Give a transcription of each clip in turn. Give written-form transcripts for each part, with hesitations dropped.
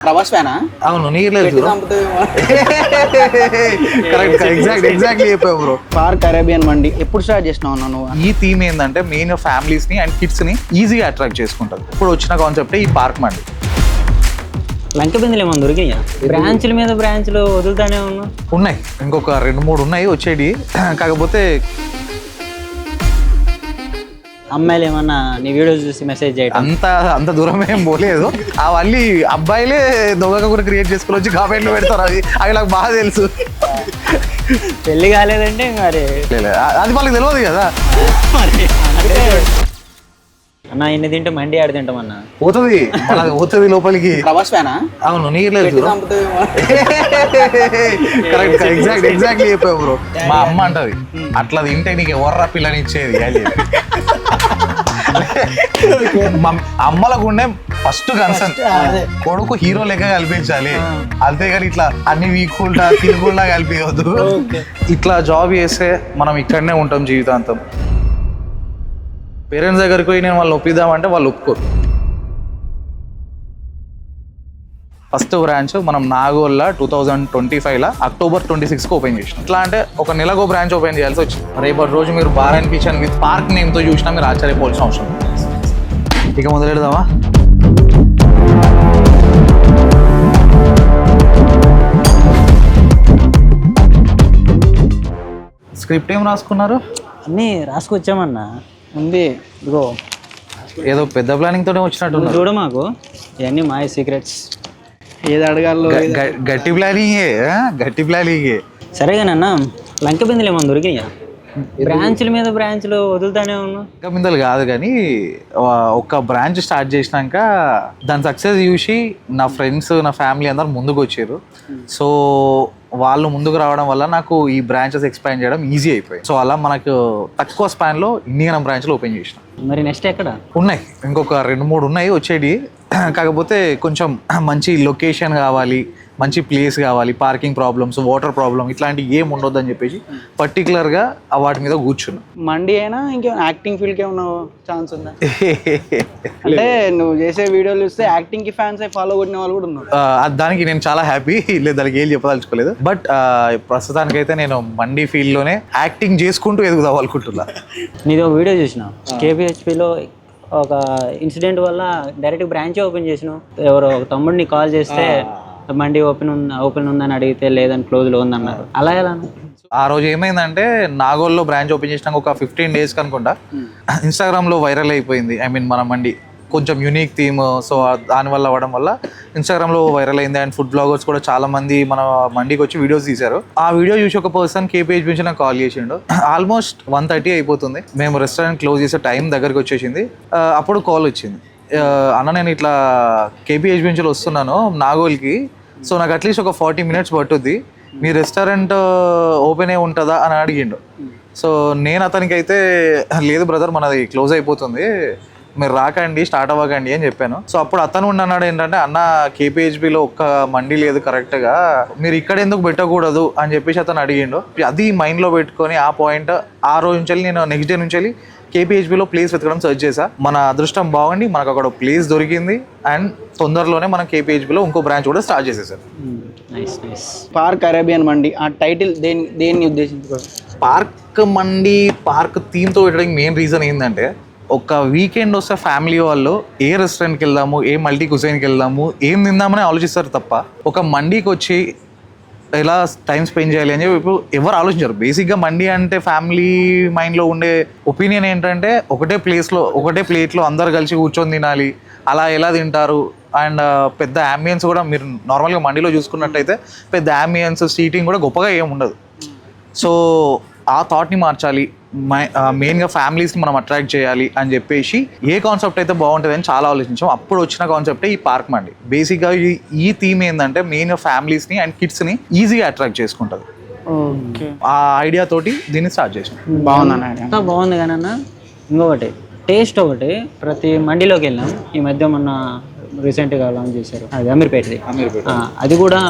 ప్రభాస్ ఫ్యానా? అవును, నీకు లేదు కరెక్ట్, ఎగ్జాక్ట్లీ చెప్పావు బ్రో. పార్క్ అరేబియన్ మండి ఎప్పుడు స్టార్ట్ చేసినావు నువ్వు? ఈ థీమ్ ఏంటంటే మెయిన్ ఫ్యామిలీస్ ని అండ్ కిడ్స్ ని ఈజీగా అట్రాక్ట్ చేసుకుంటారు. ఇప్పుడు వచ్చిన కాన్సెప్ట్ ఈ పార్క్ మండి. లంక బిందులు ఏమన్నా దొరికినాయా? బ్రాంచ్ల మీద బ్రాంచ్లు వదులుతానే ఉన్నాయి, ఇంకొక 2-3 ఉన్నాయి వచ్చేటి. కాకపోతే అమ్మాయిలు ఏమన్నా నీ వీడియోస్ చూసి మెసేజ్ చేయడం అంత దూరం ఏం పోలేదు. అవన్నీ అబ్బాయిలే దొంగగా కూడా క్రియేట్ చేసుకుని వచ్చి కామెంట్లు పెడతారు. అవి నాకు బాగా తెలుసు. పెళ్లి కాలేదంటే మరి అది వాళ్ళకి తెలియదు కదా. అన్న ఇన్ని తింటే మండి ఆడి తింటామన్నా పోతుంది లోపలికి. ప్రభాస్ ఫ్యానా? అవును, నీకు లేదు కరెక్ట్, ఎగ్జాక్ట్లీ చెప్పావు బ్రో. మా అమ్మ అంటది అట్లా తింటే నీకు ఎవర్రా పిల్లనిచ్చేది అని చెప్పి. అమ్మలకు ఉండే ఫస్ట్ కన్సర్న్ కొడుకు హీరో లెక్క కల్పించాలి, అంతేగాని ఇట్లా అన్ని వీక్కుండా తిరుగుల్లా కలిపియవద్దు. ఇట్లా జాబ్ చేస్తే మనం ఇక్కడనే ఉంటాం జీవితాంతం. పేరెంట్స్ దగ్గరికి పోయి నేను వాళ్ళు ఒప్పిద్దామంటే వాళ్ళు ఒప్పుకోరు. ఫస్ట్ బ్రాంచ్ మనం నాగోల్లో 2025లో అక్టోబర్ 26కి ఓపెన్ చేసినాం. ఎట్లా అంటే ఒక నెలకు బ్రాంచ్ ఓపెన్ చేయాల్సి వచ్చింది. రేపటి రోజు మీరు bar and kitchen with park నేమ్తో చూసినా మీరు ఆశ్చర్యపోవాల్సిన అవసరం. ఇక మొదలెడదామా? స్క్రిప్ట్ ఏం రాసుకున్నారు? అన్నీ రాసుకొచ్చామన్నా. ఉంది ఇదిగో. ఏదో పెద్ద ప్లానింగ్ తోనే వచ్చినట్టు చూడ మాకు ఇవన్నీ మాయ సీక్రెట్స్. ఏది అడగాలో గట్టి ప్లానింగే. సరేగానన్నా లంక బిందులు ఏమన్నా దొరికినాయా? బ్రాంచ్ల మీద బ్రాంచ్లు వదులుతానే లంక బిందెలు కాదు కానీ ఒక బ్రాంచ్ స్టార్ట్ చేసినాక దాని సక్సెస్ చూసి నా ఫ్రెండ్స్ నా ఫ్యామిలీ అందరు ముందుకు వచ్చారు. సో వాళ్ళు ముందుకు రావడం వల్ల నాకు ఈ బ్రాంచెస్ ఎక్స్పాండ్ చేయడం ఈజీ అయిపోయింది. సో అలా మనకు తక్కువ స్పాన్లో ఇన్ని బ్రాంచ్లు ఓపెన్ చేసినాం. మరి నెక్స్ట్ ఎక్కడ ఉన్నాయి? ఇంకొక 2-3 ఉన్నాయి వచ్చేటి. కాకపోతే కొంచెం మంచి లొకేషన్ కావాలి, మంచి ప్లేస్ కావాలి, పార్కింగ్ ప్రాబ్లమ్స్, వాటర్ ప్రాబ్లమ్ ఇట్లాంటివి ఏం ఉండొద్దు అని చెప్పేసి పర్టికులర్గా వాటి మీద కూర్చున్నాం. మండి అయినా ఇంకేమైనా యాక్టింగ్ ఫీల్డ్కి ఏమన్నా ఛాన్స్ ఉందా? అంటే నువ్వు చేసే వీడియోలు చూస్తే యాక్టింగ్ కి ఫ్యాన్స్ ఫాలో కొట్టిన వాళ్ళు కూడా ఉన్నారు. దానికి నేను చాలా హ్యాపీ. లేదు, దానికి ఏం చెప్పదలుచుకోలేదు. బట్ ప్రస్తుతానికైతే నేను మండి ఫీల్డ్లోనే యాక్టింగ్ చేసుకుంటూ ఎదుగుదాం అనుకుంటున్నా. నీది ఒక వీడియో చూసిన కేపీహెచ్పిలో ఒక ఇన్సిడెంట్ వల్ల డైరెక్ట్ బ్రాంచ్ ఓపెన్ చేసినావు. ఎవరో ఒక తమ్ముడిని కాల్ చేస్తే మండి ఓపెన్ ఉందని అడిగితే లేదని క్లోజ్లో ఉందన్నారు. అలా ఎలా? ఆ రోజు ఏమైందంటే నాగోల్లో బ్రాంచ్ ఓపెన్ చేసినాక ఒక 15 days అనుకుంటా ఇన్స్టాగ్రామ్లో వైరల్ అయిపోయింది. మన మండి కొంచెం యూనిక్ థీమ్. సో దానివల్ల అవ్వడం వల్ల ఇన్స్టాగ్రామ్లో వైరల్ అయింది. అండ్ ఫుడ్ బ్లాగర్స్ కూడా చాలా మంది మన మండికి వచ్చి వీడియోస్ తీశారు. ఆ వీడియో చూసి ఒక పర్సన్ కేపీహెచ్ నుంచి నాకు కాల్ చేసిండు. ఆల్మోస్ట్ 1:30 అయిపోతుంది. మేము రెస్టారెంట్ క్లోజ్ చేసే టైం దగ్గరికి వచ్చేసింది. అప్పుడు కాల్ వచ్చింది, అన్న నేను ఇట్లా కేపీహెచ్ నుంచి వస్తున్నాను నాగోల్కి. సో నాకు అట్లీస్ట్ ఒక 40 minutes పట్టుద్ది, మీ రెస్టారెంట్ ఓపెన్ అయి ఉంటుందా అని అడిగిండు. సో నేను అతనికి అయితే లేదు బ్రదర్ మనది క్లోజ్ అయిపోతుంది, మీరు రాకండి, స్టార్ట్ అవ్వకండి అని చెప్పాను. సో అప్పుడు అతను అన్నాడు ఏంటంటే అన్న కేపీహెచ్బిలో ఒక్క మండి లేదు కరెక్ట్గా, మీరు ఇక్కడ ఎందుకు పెట్టకూడదు అని చెప్పేసి అతను అడిగిండు. అది మైండ్లో పెట్టుకొని ఆ పాయింట్ ఆ రోజు నుంచి నేను నెక్స్ట్ డే నుంచి కేపీహెచ్బిలో ప్లేస్ వెతకడం సర్చ్ చేశా. మన అదృష్టం బాగుండి మనకు అక్కడ ప్లేస్ దొరికింది. అండ్ తొందరలోనే మనం కేపీహెచ్బిలో ఇంకో బ్రాంచ్ కూడా స్టార్ట్ చేసేసారు. పార్క్ అరేబియన్ మండి ఆ టైటిల్ దేన్ని ఉద్దేశించుకోవాలి? పార్క్ మండి పార్క్ థీమ్తో పెట్టడానికి మెయిన్ రీజన్ ఏంటంటే ఒక వీకెండ్ వస్తే ఫ్యామిలీ వాళ్ళు ఏ రెస్టారెంట్కి వెళ్దాము, ఏ మల్టీ కుజైన్కి వెళ్దాము, ఏం తిందామని ఆలోచిస్తారు తప్ప ఒక మండీకి వచ్చి ఎలా టైం స్పెండ్ చేయాలి అని చెప్పి ఇప్పుడు ఎవరు ఆలోచించారు. బేసిక్గా మండి అంటే ఫ్యామిలీ మైండ్లో ఉండే ఒపీనియన్ ఏంటంటే ఒకటే ప్లేట్లో అందరు కలిసి కూర్చొని తినాలి, అలా ఎలా తింటారు. అండ్ పెద్ద అంబియన్స్ కూడా మీరు నార్మల్గా మండీలో చూసుకున్నట్టయితే పెద్ద అంబియన్స్ సీటింగ్ కూడా గొప్పగా ఏమి ఉండదు. సో ఆ థాట్ని మార్చాలి, మెయిన్గా ఫ్యామిలీస్ని మనం అట్రాక్ట్ చేయాలి అని చెప్పేసి ఏ కాన్సెప్ట్ అయితే బాగుంటుంది అని చాలా ఆలోచించాం. అప్పుడు వచ్చిన కాన్సెప్టే ఈ పార్క్ మండి. బేసిక్గా ఈ థీమ్ ఏంటంటే మెయిన్గా ఫ్యామిలీస్ని అండ్ కిడ్స్ని ఈజీగా అట్రాక్ట్ చేసుకుంటుంది. ఆ ఐడియా తోటి దీన్ని స్టార్ట్ చేసాం. బాగుంది కానీ అన్న ఇంకొకటి టేస్ట్ ఒకటి ప్రతి మండిలోకి వెళ్ళాం. ఈ మధ్య మొన్న రీసెంట్గా లాంచ్ చేశారు, అది అమీర్పేటది. అది కూడా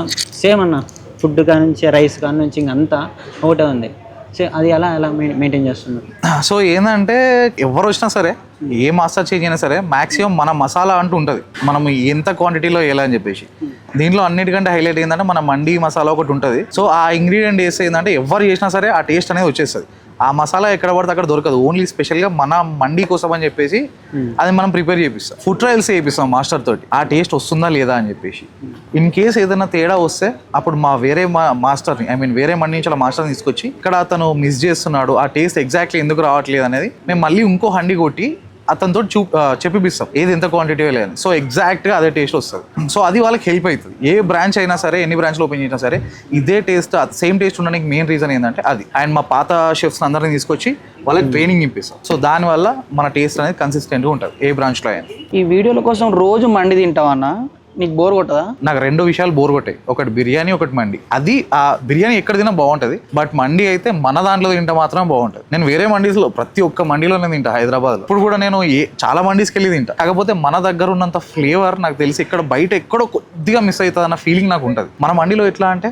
సేమ్ అన్న, ఫుడ్ కానుంచి రైస్ కానుంచి ఇంకంతా ఒకటే ఉంది. సో అది ఎలా మెయింటైన్ చేస్తున్నారు? సో ఏంటంటే ఎవరు వచ్చినా సరే ఏ మాస్టర్ చేంజ్ అయినా సరే మ్యాక్సిమం మన మసాలా అంటూ ఉంటుంది, మనం ఎంత క్వాంటిటీలో వేయాలని చెప్పేసి. దీంట్లో అన్నిటికంటే హైలైట్ ఏంటంటే మన మండి మసాలా ఒకటి ఉంటుంది. సో ఆ ఇంగ్రీడియంట్ వేస్తే ఏంటంటే ఎవరు చేసినా సరే ఆ టేస్ట్ అనేది వచ్చేస్తుంది. ఆ మసాలా ఎక్కడ పడితే అక్కడ దొరకదు. ఓన్లీ స్పెషల్గా మన మండి కోసం అని చెప్పేసి అది మనం ప్రిపేర్ చేపిస్తాం. ఫుడ్ ట్రయల్స్ చేపిస్తాం మాస్టర్ తోటి, ఆ టేస్ట్ వస్తుందా లేదా అని చెప్పేసి. ఇన్ కేస్ ఏదైనా తేడా వస్తే అప్పుడు మా వేరే మాస్టర్ని వేరే మండి నుంచి అలా మాస్టర్ని తీసుకొచ్చి ఇక్కడ అతను మిస్ చేస్తున్నాడు, ఆ టేస్ట్ ఎగ్జాక్ట్లీ ఎందుకు రావట్లేదు అనేది మేము మళ్ళీ ఇంకో హండి కొట్టి అతనితో చెప్పిస్తాం ఏది ఎంత క్వాంటిటీ లేదని. సో ఎగ్జాక్ట్గా అదే టేస్ట్ వస్తుంది. సో అది వాళ్ళకి హెల్ప్ అవుతుంది. ఏ బ్రాంచ్ అయినా సరే, ఎన్ని బ్రాంచ్లు ఓపెన్ చేసినా సరే ఇదే టేస్ట్, సేమ్ టేస్ట్ ఉండడానికి మెయిన్ రీజన్ ఏంటంటే అది. అండ్ మా పాత షెఫ్స్ అందరినీ తీసుకొచ్చి వాళ్ళకి ట్రైనింగ్ ఇప్పిస్తాం. సో దానివల్ల మన టేస్ట్ అనేది కన్సిస్టెంట్గా ఉంటుంది ఏ బ్రాంచ్లో అయినా. ఈ వీడియోల కోసం రోజు మండి తింటావన్నా, నీకు బోర్ కొట్టదా? నాకు 2 విషయాలు బోర్ కొట్టాయి. ఒకటి బిర్యానీ, ఒకటి మండి. అది ఆ బిర్యానీ ఎక్కడ తిన్నా బాగుంటుంది, బట్ మండి అయితే మన దాంట్లో తింటే మాత్రం బాగుంటుంది. నేను వేరే మండీస్లో ప్రతి ఒక్క మండీలోనే తింటా హైదరాబాద్లో. ఇప్పుడు కూడా నేను చాలా మండీస్కి వెళ్ళి తింటా. కాకపోతే మన దగ్గర ఉన్నంత ఫ్లేవర్ నాకు తెలిసి ఇక్కడ బయట ఎక్కడో కొద్దిగా మిస్ అవుతుంది అన్న ఫీలింగ్ నాకు ఉంటుంది. మన మండీలో ఎట్లా అంటే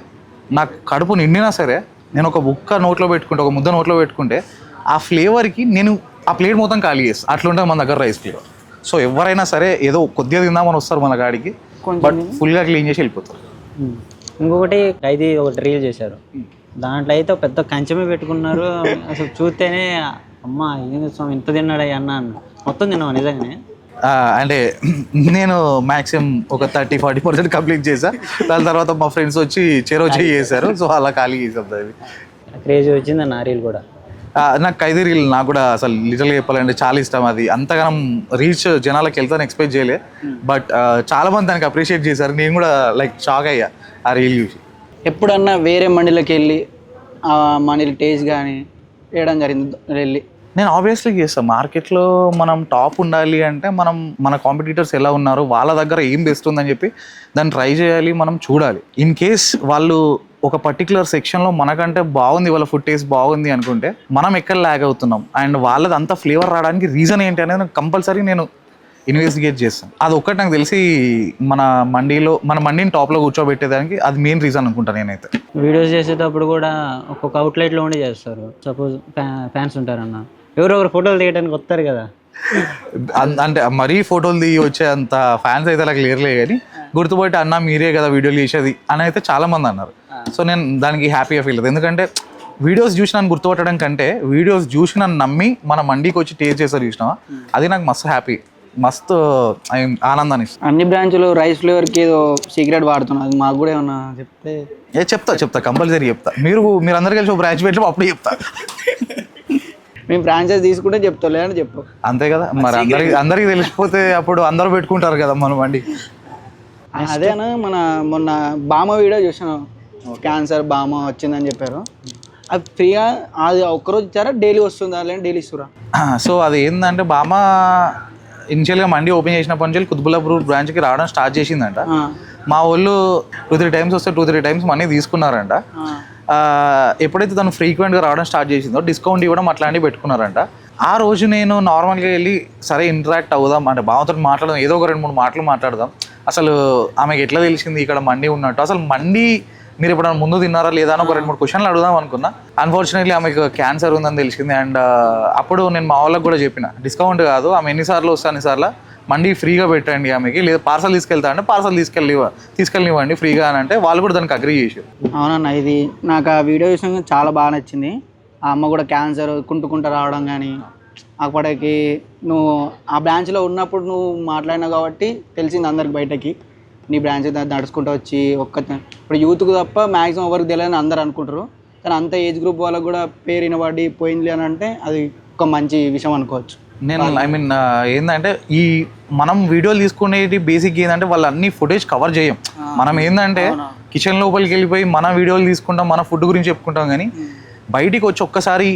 నాకు కడుపు నిండినా సరే నేను ఒక ముక్క నోట్లో పెట్టుకుంటే, ఒక ముద్ద నోట్లో పెట్టుకుంటే ఆ ఫ్లేవర్కి నేను ఆ ప్లేట్ మొత్తం ఖాళీ చేస్తాను. అట్లుంటుంది మన దగ్గర రైస్ ఫ్లేవర్. సో ఎవరైనా సరే ఏదో కొద్దిగా తిందామని వస్తారు మన గాడికి, బట్ ఫుల్గా క్లీన్ చేసి వెళ్ళిపోతారు. ఇంకొకటి ఇది ఒకటి రీల్ చేశారు, దాంట్లో అయితే పెద్ద కంచమే పెట్టుకున్నారు. అసలు చూస్తేనే అమ్మ ఏంది స్వామి ఇంత తిన్నాడా అన్న మొత్తం తిన్నావు నిజంగానే. అంటే నేను మ్యాక్సిమం ఒక 30-40% కంప్లీట్ చేశా. దాని తర్వాత మా ఫ్రెండ్స్ వచ్చి చెరోచి చేశారు. సో అలా ఖాళీ చేసాం. అది క్రేజీ వచ్చింది అన్న రీల్ కూడా. నాకు ఖైదీ రీల్ నాకు కూడా అసలు లిటరల్గా చెప్పాలంటే చాలా ఇష్టం. అది అంతగానం రీచ్ జనాలకు వెళ్తాను ఎక్స్పెక్ట్ చేయలే, బట్ చాలా మంది దానికి అప్రిషియేట్ చేశారు. నేను కూడా లైక్ షాక్ అయ్యా ఆ రీల్ చూసి. ఎప్పుడన్నా వేరే మండీలోకి వెళ్ళి ఆ మండీల టేస్ట్ కానీ వేయడం జరిగింది వెళ్ళి? నేను ఆబ్వియస్లీ చేస్తాను. మార్కెట్లో మనం టాప్ ఉండాలి అంటే మనం మన కాంపిటీటర్స్ ఎలా ఉన్నారు, వాళ్ళ దగ్గర ఏం బెస్ట్ ఉందని చెప్పి దాన్ని ట్రై చేయాలి, మనం చూడాలి. ఇన్ కేస్ వాళ్ళు ఒక పర్టికులర్ సెక్షన్లో మనకంటే బాగుంది, వాళ్ళ ఫుడ్ టేస్ట్ బాగుంది అనుకుంటే మనం ఎక్కడ ల్యాగ్ అవుతున్నాం అండ్ వాళ్ళది అంత ఫ్లేవర్ రావడానికి రీజన్ ఏంటి అనేది కంపల్సరీ నేను ఇన్వెస్టిగేట్ చేస్తాను. అది ఒక్కటి నాకు తెలిసి మన మండీని టాప్లో కూర్చోబెట్టేదానికి అది మెయిన్ రీజన్ అనుకుంటాను నేనైతే. వీడియోస్ చేసేటప్పుడు కూడా ఒక్కొక్క అవుట్లెట్లో ఉండి చేస్తారు. సపోజ్ ఫ్యాన్స్ ఉంటారన్న, ఎవరెవరు ఫోటోలు తీయడానికి వస్తారు కదా, అంటే మరీ ఫోటోలు దిగి వచ్చే అంత ఫ్యాన్స్ అయితే నాకు లేరులే, కానీ గుర్తుపట్టి అన్న మీరే కదా వీడియోలు చేసేది అని అయితే చాలా మంది అన్నారు. సో నేను దానికి హ్యాపీగా ఫీల్ అవుతుంది. ఎందుకంటే వీడియోస్ చూసి నన్ను గుర్తుపట్టడం కంటే వీడియోస్ చూసి నన్ను నమ్మి మన మండీకి వచ్చి టేస్ట్ చేస్తారు చూసినా, అది నాకు మస్తు హ్యాపీ, మస్తు ఆనందాన్ని ఇస్తుంది. అన్ని బ్రాంచ్లు రైస్ ఫ్లేవర్కి ఏదో సీక్రెట్ వాడుతున్నారు, మాకు కూడా ఏమన్నా చెప్తే? చెప్తా కంపల్సరీ చెప్తా. మీరు అందరు కలిసి ఒక బ్రాంచ్ పెట్టినప్పుడు అప్పుడే చెప్తా. మేము ఫ్రాంచైజ్ తీసుకుంటే చెప్తా, లేదంటే చెప్పు. అంతే కదా మరి, అందరికి తెలిసిపోతే అప్పుడు అందరూ పెట్టుకుంటారు కదా మన మండి. అదేనా మొన్న బామ వీడియో చూసాను, క్యాన్సర్ బామ వచ్చిందని చెప్పారు. అది ఫ్రీగా అది ఒక్కరోజు ఇచ్చారా, డైలీ వస్తుందా, లేదా డైలీ ఇస్తురా? సో అది ఏంటంటే బామ ఇనిషియల్గా మండి ఓపెన్ చేసినప్పటి నుంచి కుతుబుల్లాపూర్ బ్రాంచ్కి రావడం స్టార్ట్ చేసిందంట. మా వాళ్ళు 2-3 టైమ్స్ వస్తే 2-3 టైమ్స్ మనీ తీసుకున్నారంట. ఎప్పుడైతే తను ఫ్రీక్వెంట్గా రావడం స్టార్ట్ చేసిందో డిస్కౌంట్ ఇవ్వడం అట్లాంటివి పెట్టుకున్నారంట. ఆ రోజు నేను నార్మల్గా వెళ్ళి సరే ఇంటరాక్ట్ అవుదాం అంటే బావతో మాట్లాడదాం, ఏదో ఒక 2-3 మాటలు మాట్లాడదాం, అసలు ఆమెకి ఎట్లా తెలిసింది ఇక్కడ మండి ఉన్నట్టు, అసలు మండి మీరు ఎప్పుడైనా ముందు తిన్నారా లేదా అని ఒక 2-3 క్వశ్చన్లు అడుగుదాం అనుకున్నా. అన్ఫార్చునేట్లీ ఆమెకు క్యాన్సర్ ఉందని తెలిసింది. అండ్ అప్పుడు నేను మా వాళ్ళకి కూడా చెప్పిన, డిస్కౌంట్ కాదు, ఆమె ఎన్నిసార్లు వస్తే అన్నిసార్లు మండి ఫ్రీగా పెట్టండి ఆమెకి, లేదా పార్సల్ తీసుకెళ్తా అంటే పార్సల్ తీసుకెళ్ళనివ్వండి ఫ్రీగా అని అంటే వాళ్ళు కూడా దానికి అగ్రీ చేశారు. అవునన్నా, ఇది నాకు ఆ వీడియో చూసిన చాలా బాగా నచ్చింది. ఆ అమ్మ కూడా క్యాన్సర్ కుంటుకుంటూ రావడం కానీ, అప్పటికి నువ్వు ఆ బ్రాంచ్లో ఉన్నప్పుడు నువ్వు మాట్లాడినావు కాబట్టి తెలిసింది అందరికి బయటకి, నీ బ్రాంచ్ నడుచుకుంటూ వచ్చి ఇప్పుడు యూత్కు తప్ప మ్యాక్సిమం ఎవరికి తెలియదని అందరు అనుకుంటారు, కానీ అంత ఏజ్ గ్రూప్ వాళ్ళకు కూడా పేరు వినబడి పోయింది అని అంటే అది ఒక మంచి విషయం అనుకోవచ్చు. నేను ఏంటంటే ఈ మనం వీడియోలు తీసుకునేది బేసిక్ ఏంటంటే వాళ్ళు అన్ని ఫుటేజ్ కవర్ చేయం. మనం ఏంటంటే కిచెన్ లోపలికి వెళ్ళిపోయి మన వీడియోలు తీసుకుంటాం, మన ఫుడ్ గురించి చెప్పుకుంటాం, కానీ బయటికి వచ్చి ఒక్కసారి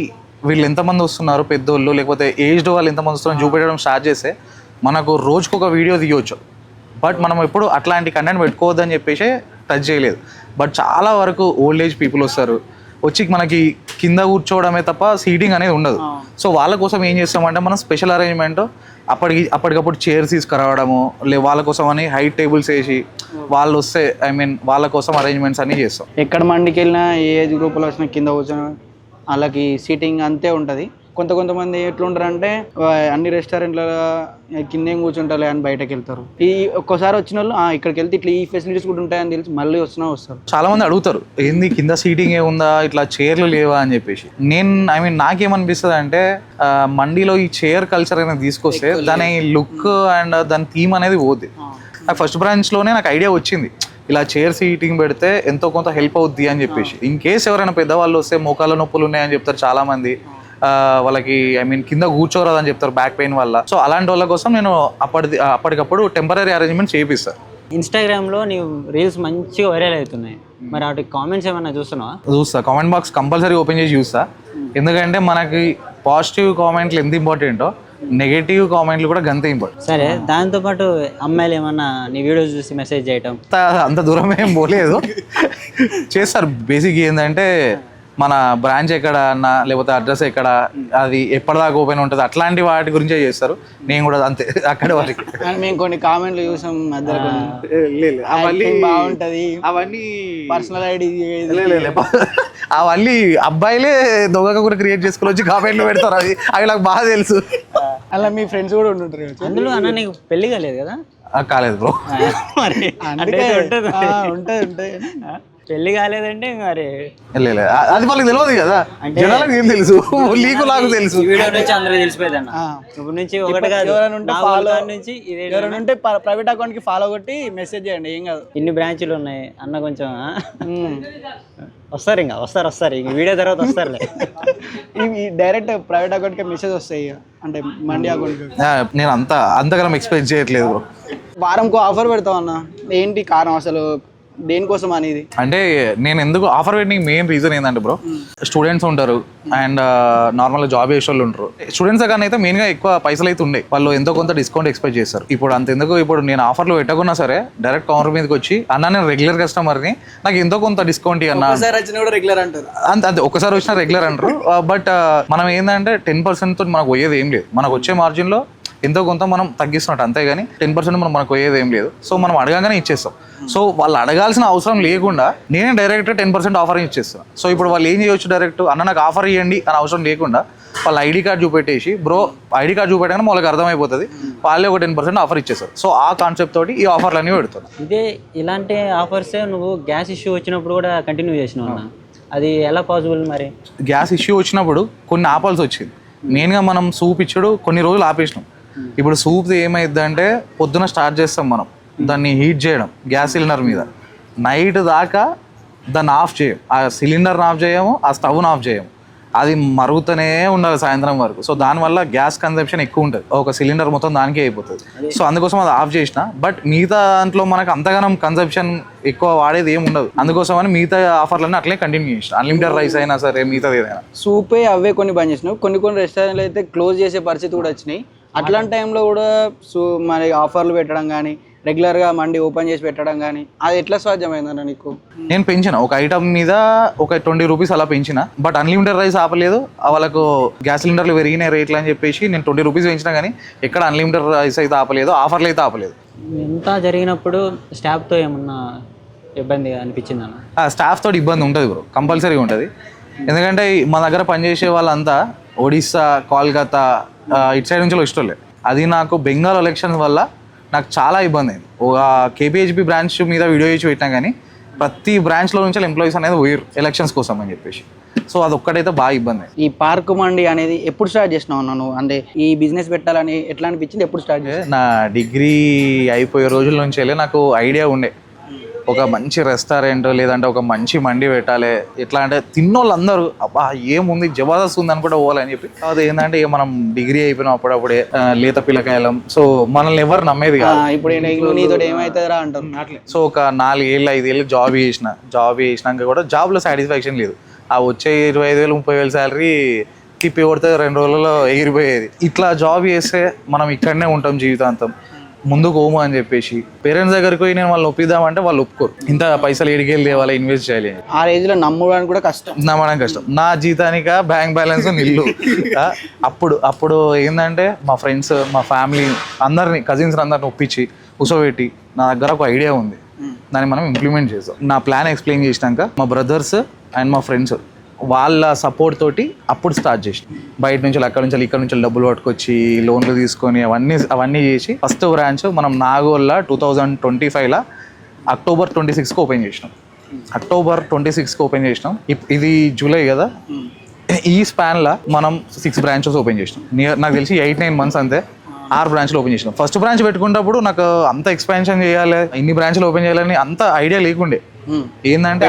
వీళ్ళు ఎంతమంది వస్తున్నారు, పెద్దోళ్ళు లేకపోతే ఏజ్డ్ వాళ్ళు ఎంతమంది వస్తున్నారో చూపెట్టడం స్టార్ట్ చేస్తే మనకు రోజుకు ఒక వీడియో తీయవచ్చు. బట్ మనం ఎప్పుడు అట్లాంటి కంటెంట్ పెట్టుకోవద్దని చెప్పేసి టచ్ చేయలేదు. బట్ చాలా వరకు ఓల్డ్ ఏజ్ పీపుల్ వస్తారు, వచ్చి మనకి కింద కూర్చోవడమే తప్ప సీటింగ్ అనేది ఉండదు. సో వాళ్ళ కోసం ఏం చేస్తామంటే మనం స్పెషల్ అరేంజ్మెంట్ అప్పటికప్పుడు చైర్స్ తీసుకురావడము, వాళ్ళ కోసం అని హైట్ టేబుల్స్ వేసి వాళ్ళు వస్తే వాళ్ళ కోసం అరేంజ్మెంట్స్ అన్నీ చేస్తాం. ఎక్కడ మండికి వెళ్ళినా ఏ ఏజ్ గ్రూప్లో వచ్చినా కింద కూర్చొని వాళ్ళకి సీటింగ్ అంతే ఉంటుంది. కొంతమంది ఎట్లుంటారంటే అన్ని రెస్టారెంట్లలో కిందేం కూర్చుంటారు అని బయటకు వెళ్తారు. ఈ ఒక్కసారి వచ్చిన వాళ్ళు ఇక్కడికి వెళ్తే ఇట్లా ఈ ఫెసిలిటీస్ కూడా ఉంటాయని తెలిసి మళ్ళీ వస్తారు. చాలా మంది అడుగుతారు ఏంది కింద సీటింగ్ ఏముందా, ఇట్లా చైర్లు లేవా అని చెప్పేసి. నాకేమనిపిస్తుంది అంటే మండీలో ఈ చైర్ కల్చర్ అనేది తీసుకొస్తే దాని లుక్ అండ్ దాని థీమ్ అనేది పోద్ది. నాకు ఫస్ట్ బ్రాంచ్లోనే నాకు ఐడియా వచ్చింది ఇలా చైర్ సీటింగ్ పెడితే ఎంతో కొంత హెల్ప్ అవుద్ది అని చెప్పేసి. ఇన్ కేస్ ఎవరైనా పెద్దవాళ్ళు వస్తే మోకాళ్ళ నొప్పులు ఉన్నాయని చెప్తారు చాలా మంది, వాళ్ళకి కింద కూర్చోరాదని చెప్తారు బ్యాక్ పెయిన్ వల్ల. సో అలాంటి వాళ్ళ కోసం నేను అప్పటికప్పుడు టెంపరీ అరేంజ్మెంట్ చేపిస్తాను. ఇన్స్టాగ్రామ్లో నీ రీల్స్ మంచిగా వైరల్ అవుతున్నాయి, మరి వాటి కామెంట్స్ ఏమన్నా చూస్తున్నావా? చూస్తా, కామెంట్ బాక్స్ కంపల్సరీ ఓపెన్ చేసి చూస్తా. ఎందుకంటే మనకి పాజిటివ్ కామెంట్లు ఎంత ఇంపార్టెంటో నెగటివ్ కామెంట్లు కూడా గంతే ఇంపార్టెంట్. సరే, దాంతోపాటు అమ్మాయిలు ఏమన్నా నీ వీడియోస్ చూసి మెసేజ్ చేయటం అంత దూరం ఏం పోలేదు, చేస్తారు. బేసిక్ ఏంటంటే మన బ్రాంచ్ ఎక్కడ అన్న లేకపోతే అడ్రస్ ఎక్కడ, అది ఎప్పటిదాకా ఓపెన్ ఉంటుంది, అట్లాంటి వాటి గురించే చేస్తారు. నేను కూడా అంతే అక్కడ వరకు. మేము కొన్ని కామెంట్లు చూసాం మధ్యలో, అవన్నీ బాగుంటది, అవన్నీ పర్సనల్ ఐడి, అవన్నీ అబ్బాయిలే దొంగగా కూడా క్రియేట్ చేసుకుని వచ్చి కామెంట్లు పెడతారు. అవి నాకు బాగా తెలుసు. అలా మీ ఫ్రెండ్స్ కూడా ఉంటుంటారు. అందులో అన్న నీకు పెళ్లి కాలేదు కదా? కాలేదు బ్రో. మరి ఉంటుంది పెళ్లి కాలేదంటే మరి అది వాళ్ళకి తెలియదు కదా, జనాలకు ఏం తెలుసు, నీకు నాకు తెలుసు. వీడియో నుంచి అందరూ తెలిసిపోయింది అన్న. ఇప్పుడు నుంచి ఒకటి కాదు, నుంచి ఎవరైనా ఉంటే ప్రైవేట్ అకౌంట్ కి ఫాలో కొట్టి మెసేజ్ చేయండి, ఏం కాదు. ఇన్ని బ్రాంచ్లు ఉన్నాయి అన్న, కొంచెం వస్తారు ఇంక వీడియో తర్వాత వస్తారులే. డైరెక్ట్ ప్రైవేట్ అకౌంట్ కి మెసేజ్ వస్తాయి, అంటే మండి అకౌంట్. నేను అంతగానం ఎక్స్పెక్ట్ చేయట్లేదు బ్రో. వారంకో ఆఫర్ పెడతావు అన్న, ఏంటి కారణం అసలు, దేనికోసం అనేది? అంటే నేను ఎందుకు ఆఫర్ పెట్టిన మెయిన్ రీజన్ ఏంటంటే బ్రో, స్టూడెంట్స్ ఉంటారు అండ్ నార్మల్గా జాబ్ చేసే వాళ్ళు ఉంటారు. స్టూడెంట్స్ కానీ అయితే మెయిన్గా ఎక్కువ పైసలు అయితే ఉండే, వాళ్ళు ఎంతో కొంత డిస్కౌంట్ ఎక్స్పెక్ట్ చేస్తారు. ఇప్పుడు అంతెందుకు, ఇప్పుడు నేను ఆఫర్లు పెట్టకున్నా సరే డైరెక్ట్ కౌంటర్ మీదకి వచ్చి అన్న నేను రెగ్యులర్ కస్టమర్ని, నాకు ఎంతో కొంత డిస్కౌంట్ ఇవ్వన్నా, రెగ్యులర్ అంటారు. అంతే ఒకసారి వచ్చినా రెగ్యులర్ అంటారు. బట్ మనం ఏంటంటే 10% తో మనకు పోయేది ఏం లేదు. మనకు వచ్చే మార్జిన్లో ఎంతో కొంత మనం తగ్గిస్తున్నట్టు, అంతేగాని 10% మనకు పోయేది ఏం లేదు. సో మనం అడగానే ఇచ్చేస్తాం. సో వాళ్ళు అడగాల్సిన అవసరం లేకుండా నేనే డైరెక్ట్ 10% ఆఫర్ ఇచ్చేస్తాను. సో ఇప్పుడు వాళ్ళు ఏం చేయొచ్చు, డైరెక్ట్ అన్న నాకు ఆఫర్ ఇవ్వండి అని అవసరం లేకుండా వాళ్ళ ఐడి కార్డ్ చూపెట్టేసి, బ్రో ఐడి కార్డ్ చూపెట్టగానే వాళ్ళకి అర్థమైపోతుంది, వాళ్ళే ఒక 10% ఆఫర్ ఇచ్చేస్తారు. సో ఆ కాన్సెప్ట్ తోటి ఈ ఆఫర్లు అన్నీ పెడతారు. ఇలాంటి ఆఫర్సే నువ్వు గ్యాస్ ఇష్యూ వచ్చినప్పుడు కూడా కంటిన్యూ చేసినావు, అది ఎలా పాసిబుల్? మరి గ్యాస్ ఇష్యూ వచ్చినప్పుడు కొన్ని ఆపాల్సి వచ్చింది. మెయిన్గా మనం సూప్ ఇచ్చాడు కొన్ని రోజులు ఆపేసినాం. ఇప్పుడు సూప్ ఏమైందంటే పొద్దున స్టార్ట్ చేస్తాం మనం దాన్ని హీట్ చేయడం గ్యాస్ సిలిండర్ మీద, నైట్ దాకా దాన్ని ఆఫ్ చేయం, ఆ సిలిండర్ని ఆఫ్ చేయము, ఆ స్టవ్ని ఆఫ్ చేయము, అది మరుగుతూనే ఉండాలి సాయంత్రం వరకు. సో దానివల్ల గ్యాస్ కన్సంప్షన్ ఎక్కువ ఉంటుంది, ఒక సిలిండర్ మొత్తం దానికే అయిపోతుంది. సో అందుకోసం అది ఆఫ్ చేసిన. బట్ మిగతా దాంట్లో మనకు అంతగానం కన్సంప్షన్ ఎక్కువ వాడేది ఏమి ఉండదు, అందుకోసమని మిగతా ఆఫర్లన్నీ అట్లే కంటిన్యూ చేసిన. అన్లిమిటెడ్ రైస్ అయినా సరే మిగతాది ఏదైనా. సూపే అవే కొన్ని బంద్ చేసినావు, కొన్ని రెస్టారెంట్లు అయితే క్లోజ్ చేసే పరిస్థితి కూడా వచ్చినాయి. అట్లాంటి టైంలో కూడా మరి ఆఫర్లు పెట్టడం కానీ, రెగ్యులర్గా మండి ఓపెన్ చేసి పెట్టడం కానీ, అది ఎట్లా సాధ్యమైందన్న నీకు? నేను పెంచిన ఒక ఐటమ్ మీద ఒక 20 రూపీస్ అలా పెంచిన. బట్ అన్లిమిటెడ్ రైస్ ఆపలేదు, వాళ్ళకు గ్యాస్ సిలిండర్లు పెరిగిన రేట్లు అని చెప్పేసి నేను 20 రూపీస్ పెంచినా కానీ ఎక్కడ అన్లిమిటెడ్ రైస్ అయితే ఆపలేదు, ఆఫర్లు అయితే ఆపలేదు. ఎంత జరిగినప్పుడు స్టాఫ్తో ఏమన్నా ఇబ్బంది అనిపించింది అన్న? స్టాఫ్ తోటి ఇబ్బంది ఉంటుంది బ్రో, కంపల్సరీగా ఉంటుంది. ఎందుకంటే మా దగ్గర పనిచేసే వాళ్ళంతా ఒడిస్సా, కోల్కతా ఇటు సైడ్ నుంచి ఇష్టంలే. అది నాకు బెంగాల్ ఎలక్షన్స్ వల్ల నాకు చాలా ఇబ్బంది అయింది. ఒక కేపీహెచ్బి బ్రాంచ్ మీద వీడియో చేసి పెట్టినా కానీ ప్రతి బ్రాంచ్లో నుంచి ఎంప్లాయీస్ అనేది పోయారు ఎలక్షన్స్ కోసం అని చెప్పేసి. సో అది ఒక్కటైతే బాగా ఇబ్బంది. ఈ పార్క్ మండి అనేది ఎప్పుడు స్టార్ట్ చేసినావు నువ్వు? అంటే ఈ బిజినెస్ పెట్టాలని ఎట్లా అనిపించింది, ఎప్పుడు స్టార్ట్ చేసి? నా డిగ్రీ అయిపోయే రోజుల నుంచి వెళ్ళి నాకు ఐడియా ఉండే ఒక మంచి రెస్టారెంట్ లేదంటే ఒక మంచి మండి పెట్టాలి. ఎట్లా అంటే తిన్నోళ్ళందరూ అబ్బా ఏముంది జబర్దస్త్ ఉంది అని కూడా పోవాలని చెప్పి. అది ఏంటంటే ఇక మనం డిగ్రీ అయిపోయినాం అప్పుడప్పుడే లేత పిల్లకాయలం. సో మనల్ని ఎవరు నమ్మేది కాదు. ఇప్పుడు నీతో ఏమైతుందిరా అంటారు అట్లే. సో ఒక 4 ఏళ్ళు 5 ఏళ్ళు జాబ్ చేసినాక కూడా జాబ్లో సాటిస్ఫాక్షన్ లేదు. ఆ వచ్చే 25,000 30,000 శాలరీ తిప్పి కొడితే 2 రోజులలో ఎగిరిపోయేది. ఇట్లా జాబ్ చేస్తే మనం ఇక్కడనే ఉంటాం జీవితాంతం, ముందుకు పోము అని చెప్పేసి పేరెంట్స్ దగ్గరికి పోయి నేను వాళ్ళు ఒప్పిద్దామంటే వాళ్ళు ఒప్పుకోరు. ఇంత పైసలు ఏడికెళ్ళి తేవాలి, ఇన్వెస్ట్ చేయాలి. ఆ రేంజ్లో నమ్మడానికి కూడా కష్టం, నా జీతానిక బ్యాంక్ బ్యాలెన్స్ నిల్లు. అప్పుడు ఏంటంటే మా ఫ్రెండ్స్, మా ఫ్యామిలీ అందరినీ, కజిన్స్ అందరిని ఒప్పించి కూర్చోబెట్టి నా దగ్గర ఒక ఐడియా ఉంది, దాన్ని మనం ఇంప్లిమెంట్ చేసాం. నా ప్లాన్ ఎక్స్ప్లెయిన్ చేసినాక మా బ్రదర్స్ అండ్ మా ఫ్రెండ్స్ వాళ్ళ సపోర్ట్ తోటి అప్పుడు స్టార్ట్ చేసిన. బయట నుంచి అక్కడ నుంచి ఇక్కడ నుంచి డబ్బులు పట్టుకొచ్చి లోన్లు తీసుకొని అవన్నీ చేసి ఫస్ట్ బ్రాంచ్ మనం నాగోల్లో 2025లో అక్టోబర్ 26కి ఓపెన్ చేసినాం. అక్టోబర్ 26కి ఓపెన్ చేసినాం. ఇది జూలై కదా, ఈ స్పాన్లో మనం 6 బ్రాంచెస్ ఓపెన్ చేసినాం. నాకు తెలిసి 8-9 months అంతే 6 బ్రాంచ్లు ఓపెన్ చేసినాం. ఫస్ట్ బ్రాంచ్ పెట్టుకున్నప్పుడు నాకు అంత ఎక్స్పాన్షన్ చేయాలి, ఇన్ని బ్రాంచ్లు ఓపెన్ చేయాలని అంత ఐడియా లేకుండే. ఏంటంటే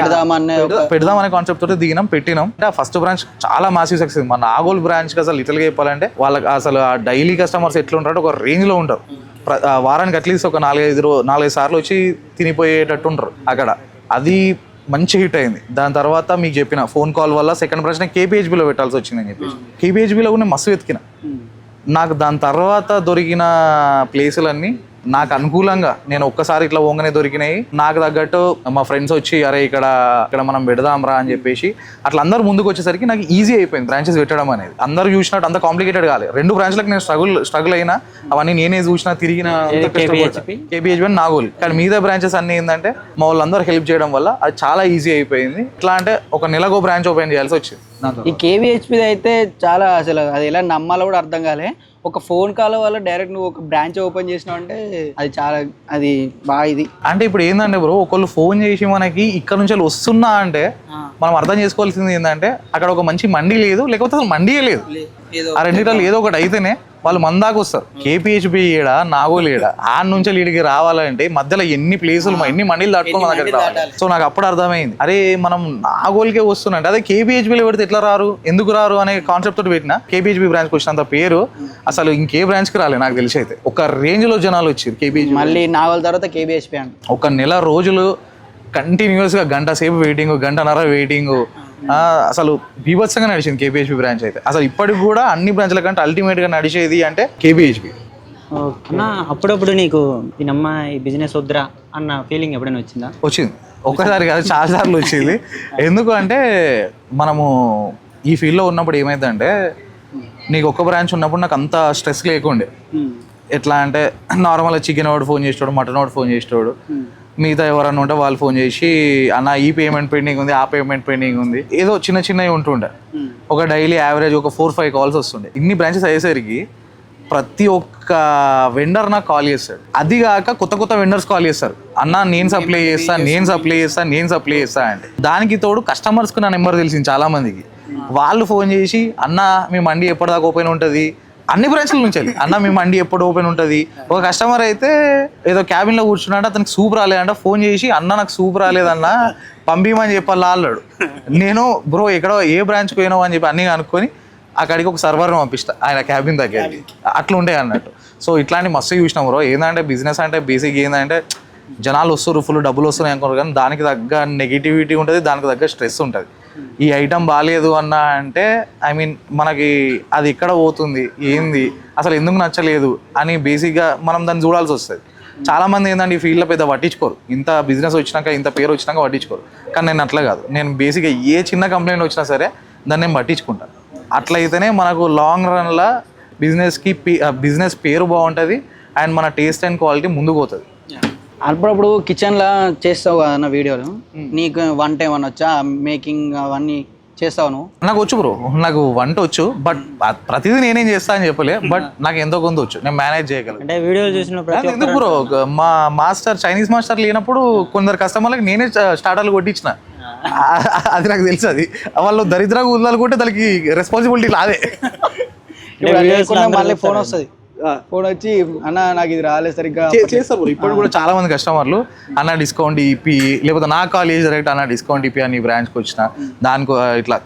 పెడదామనే కాన్సెప్ట్ తోటి దిగినాం, పెట్టినాం. అంటే ఆ ఫస్ట్ బ్రాంచ్ చాలా మాసివ్ సక్సెస్. మన నాగోల్ బ్రాంచ్కి అసలు లిటిల్గా చెప్పాలంటే వాళ్ళకి అసలు ఆ డైలీ కస్టమర్స్ ఎట్లా ఉంటారో ఒక రేంజ్లో ఉంటారు. వారానికి అట్లీస్ట్ ఒక 4-5 సార్లు వచ్చి తినిపోయేటట్టు ఉంటారు అక్కడ. అది మంచి హిట్ అయింది. దాని తర్వాత మీకు చెప్పిన ఫోన్ కాల్ వల్ల సెకండ్ బ్రాంచ్ KPHBలో పెట్టాల్సి వచ్చిందని చెప్పేసి KPHBలో కూడా మస్తు వెతికిన. నాకు దాని తర్వాత దొరికిన ప్లేసులన్నీ నాకు అనుకూలంగా, నేను ఒక్కసారి ఇట్లా ఓంగనే దొరికినాయి. నాకు తగ్గట్టు మా ఫ్రెండ్స్ వచ్చి అరే ఇక్కడ మనం పెడదాంరా అని చెప్పేసి అట్లా అందరూ ముందుకు వచ్చేసరికి నాకు ఈజీ అయిపోయింది బ్రాంచెస్ పెట్టడం అనేది. అందరూ చూసినట్టు అంత కాంప్లికేటెడ్ కాలేదు. 2 బ్రాంచ్లకు నేను స్ట్రగుల్ అయినా, అవన్నీ నేనే చూసినా, తిరిగిన KPHB నాగోల్. కానీ మిగతా బ్రాంచెస్ అన్ని ఏంటంటే మా వాళ్ళందరూ హెల్ప్ చేయడం వల్ల అది చాలా ఈజీ అయిపోయింది. ఎట్లా అంటే ఒక నెలకు బ్రాంచ్ ఓపెన్ చేయాల్సి వచ్చింది. ఈ KPHB అయితే చాలా అసలు అది ఎలా నమ్మాలో కూడా అర్థం కాలే. ఒక ఫోన్ కాల్ వల్ల డైరెక్ట్ నువ్వు ఒక బ్రాంచ్ ఓపెన్ చేసినావు అంటే అది చాలా అది బాగా ఇది. అంటే ఇప్పుడు ఏంటంటే బ్రో, ఒకళ్ళు ఫోన్ చేసి మనకి ఇక్కడ నుంచి వస్తున్నా అంటే మనం అర్థం చేసుకోవాల్సింది ఏంటంటే అక్కడ ఒక మంచి మండీ లేదు, లేకపోతే అసలు మండీయే లేదు. ఆ రెండిట్లో ఏదో ఒకటి అయితేనే వాళ్ళు మందాకు వస్తారు. KPHB ఏడా నాగోల్ ఏడా ఆ నుంచి లీడికి రావాలంటే మధ్యలో ఎన్ని ప్లేసులు ఎన్ని మండీలు దాటుకొని మన దగ్గర రావాలి. సో నాకు అప్పుడు అర్థమైంది, అరే మనం నాగోల్కే వస్తున్నట్టు అదే KPHBలో పెడితే ఎట్లా రారు, ఎందుకు రారు అనే కాన్సెప్ట్ తోటి పెట్టిన. KPHB బ్రాంచ్కి వచ్చినంత పేరు అసలు ఇంకే బ్రాంచ్కి రాలేదు నాకు తెలిసి. అయితే ఒక రేంజ్ లో జనాలు వచ్చారు KPHB. మళ్ళీ నాగోల్ తర్వాత KPHB అంట. ఒక నెల రోజులు కంటిన్యూస్గా గంట సేపు వెయిటింగ్, గంటన్నర వెయిటింగ్, అసలు బీభత్సంగా నడిచింది KPHB బ్రాంచ్ అయితే. అసలు ఇప్పటికి కూడా అన్ని బ్రాంచ్ల కంటే అల్టిమేట్గా నడిచేది అంటే KPHB. అన్న అప్పుడప్పుడు నీకు ఈ నమ్మ ఈ బిజినెస్ వద్దురా అన్న ఫీలింగ్ ఎప్పుడైనా వచ్చిందా? వచ్చింది, ఒక్కసారి కాదు చాలా సార్లు వచ్చింది. ఎందుకు అంటే మనము ఈ ఫీల్డ్లో ఉన్నప్పుడు ఏమైందంటే నీకు ఒక్క బ్రాంచ్ ఉన్నప్పుడు నాకు అంత స్ట్రెస్ లేకుండే. ఎట్లా అంటే నార్మల్గా చికెన్ వాడు ఫోన్ చేసేవాడు, మటన్ వాడు ఫోన్ చేసేవాడు, మిగతా ఎవరన్నా ఉంటే వాళ్ళు ఫోన్ చేసి అన్న ఈ పేమెంట్ పెండింగ్ ఉంది, ఆ పేమెంట్ పెండింగ్ ఉంది, ఏదో చిన్నవి ఉంటుండే. ఒక డైలీ యావరేజ్ ఒక 4-5 కాల్స్ వస్తుండే. ఇన్ని బ్రాంచెస్ అయ్యేసరికి ప్రతి ఒక్క వెండర్ నాకు కాల్ చేస్తాడు. అది కాక కొత్త వెండర్స్ కాల్ చేస్తారు, అన్న నేను సప్లై చేస్తా అంటే. దానికి తోడు కస్టమర్స్కి నా నెంబర్ తెలిసింది చాలా మందికి. వాళ్ళు ఫోన్ చేసి అన్న మీ మండి ఎప్పటిదాకా ఓపెన్ ఉంటుంది, అన్ని బ్రాంచ్ల నుంచి అన్న మీ మండి ఎప్పుడు ఓపెన్ ఉంటుంది. ఒక కస్టమర్ అయితే ఏదో క్యాబిన్లో కూర్చున్నాడు, అతనికి సూప్ రాలేదంట, ఫోన్ చేసి అన్న నాకు సూప్ రాలేదన్న పంపిమని చెప్పాలి అన్నాడు. నేను బ్రో ఎక్కడో ఏ బ్రాంచ్కి పోయినావు అని చెప్పి అన్నీ అనుకొని అక్కడికి ఒక సర్వర్ని పంపిస్తా ఆయన క్యాబిన్ దగ్గరికి. అట్లా ఉంటాయి అన్నట్టు. సో ఇట్లాంటి మస్తు చూసినాం బ్రో. ఏంటంటే బిజినెస్ అంటే బేసిక్ ఏంటంటే జనాలు వస్తారు, ఫుల్ డబ్బులు వస్తున్నాయి అనుకోరు, కానీ దానికి తగ్గ నెగిటివిటీ ఉంటుంది, దానికి తగ్గ స్ట్రెస్ ఉంటుంది. ఈ ఐటమ్ బాగాలేదు అన్న అంటే మనకి అది ఎక్కడ పోతుంది, ఏంది, అసలు ఎందుకు నచ్చలేదు అని బేసిక్గా మనం దాన్ని చూడాల్సి వస్తుంది. చాలామంది ఏంటంటే ఈ ఫీల్డ్లో పెద్ద పట్టించుకోరు, ఇంత బిజినెస్ వచ్చినాక ఇంత పేరు వచ్చినాక పట్టించుకోరు. కానీ నేను అట్లా కాదు, నేను బేసిక్గా ఏ చిన్న కంప్లైంట్ వచ్చినా సరే దాన్ని నేను పట్టించుకుంటాను. అట్లయితేనే మనకు లాంగ్ రన్లో బిజినెస్ పేరు బాగుంటుంది అండ్ మన టేస్ట్ అండ్ క్వాలిటీ ముందుకు పోతుంది. అప్పుడప్పుడు కిచెన్లో చేస్తావు కదా అన్న వీడియోలు, నీకు వంట ఏమన్నా వచ్చా, మేకింగ్ అవన్నీ చేస్తావు నువ్వు? నాకు వచ్చు బ్రో, నాకు వంట వచ్చు, బట్ ప్రతిదీ నేనేం చేస్తా అని చెప్పలే, బట్ నాకు ఎంతో కొంత వచ్చు, నేను మేనేజ్ చేయగలను. అంటే వీడియోలు చూసినప్పుడు ఎందుకు బ్రో, మా మాస్టర్ చైనీస్ మాస్టర్ లేనప్పుడు కొందరు కస్టమర్లకు నేనే స్టార్టర్లు కొట్టించిన. అది నాకు తెలుసు. అది వాళ్ళు దరిద్రంగా వదలాలి కొట్టే దానికి రెస్పాన్సిబిలిటీ లాదే. మళ్ళీ ఫోన్ వస్తుంది, ఫోన్ వచ్చి అన్న నాకు ఇది రాలేదు సరిగ్గా చేస్తారు. ఇప్పుడు కూడా చాలా మంది కస్టమర్లు అన్న డిస్కౌంట్ ఇప్పి, లేకపోతే నాకు కాల్ చేసి డైరెక్ట్ అన్న డిస్కౌంట్ ఇప్పి అని బ్రాంచ్కి వచ్చిన దానికి ఇట్లా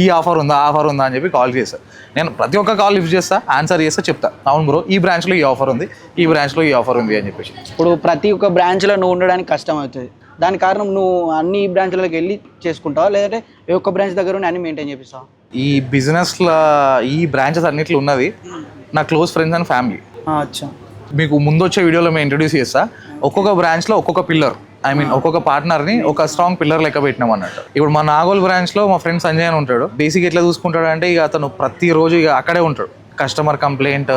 ఈ ఆఫర్ ఉందా అని చెప్పి కాల్ చేస్తారు. నేను ప్రతి ఒక్క కాల్ లిఫ్ట్ చేస్తా, ఆన్సర్ చేస్తా, చెప్తా అవును బ్రో ఈ బ్రాంచ్లో ఈ ఆఫర్ ఉంది, ఈ బ్రాంచ్లో ఈ ఆఫర్ ఉంది అని చెప్పేసి. ఇప్పుడు ప్రతి ఒక్క బ్రాంచ్లో నువ్వు ఉండడానికి కష్టం అవుతుంది. దాని కారణం నువ్వు అన్ని బ్రాంచ్లకి వెళ్ళి చేసుకుంటావా, లేదంటే ఏ ఒక్క బ్రాంచ్ దగ్గర అన్ని మెయింటైన్ చేపిస్తావా? ఈ బిజినెస్లో ఈ బ్రాంచెస్ అన్నిట్లో ఉన్నది నా క్లోజ్ ఫ్రెండ్స్ అండ్ ఫ్యామిలీ. అచ్చా, మీకు ముందు వచ్చే వీడియోలో మేము ఇంట్రొడ్యూస్ చేస్తా. ఒక్కొక్క బ్రాంచ్లో ఒక్కొక్క పిల్లర్, ఒక్కొక్క పార్ట్నర్ని ఒక స్ట్రాంగ్ పిల్లర్ లెక్క పెట్టినాం అన్నట్టు. ఇప్పుడు మా నాగోల్ బ్రాంచ్లో మా ఫ్రెండ్ సంజయ్ అని ఉంటాడు. బేసిక్ ఎట్లా చూసుకుంటాడు అంటే ఇక అతను ప్రతిరోజు ఇక అక్కడే ఉంటాడు. కస్టమర్ కంప్లైంట్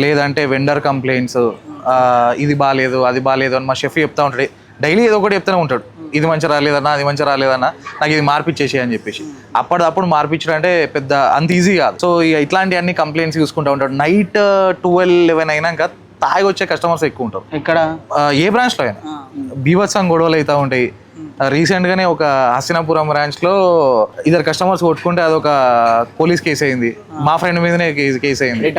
లేదంటే వెండర్ కంప్లైంట్స్, ఇది బాగాలేదు అది బాగాలేదు అని మా షెఫ్ చెప్తా ఉంటాడు. డైలీ ఏదో ఒకటి చెప్తూనే ఉంటాడు, ఇది మంచి రాలేదన్నా, అది మంచి రాలేదన్నా, నాకు ఇది మార్పిచ్చేసి అని చెప్పేసి. అప్పటిదప్పుడు మార్పించడం అంటే పెద్ద అంత ఈజీ కాదు. సో ఇక ఇట్లాంటి అన్ని కంప్లైంట్స్ చూసుకుంటూ ఉంటాడు. నైట్ 12-11 అయినాక తాగి వచ్చే కస్టమర్స్ ఎక్కువ ఉంటారు. ఇక్కడ ఏ బ్రాంచ్లో అయినా బీభత్సం గొడవలు అవుతూ ఉంటాయి. రీసెంట్గానే ఒక హస్తినాపురం బ్రాంచ్లో ఇద్దరు కస్టమర్స్ కొట్టుకుంటే అదొక పోలీస్ కేసు అయింది. మా ఫ్రెండ్ మీదనే కేసు అయింది.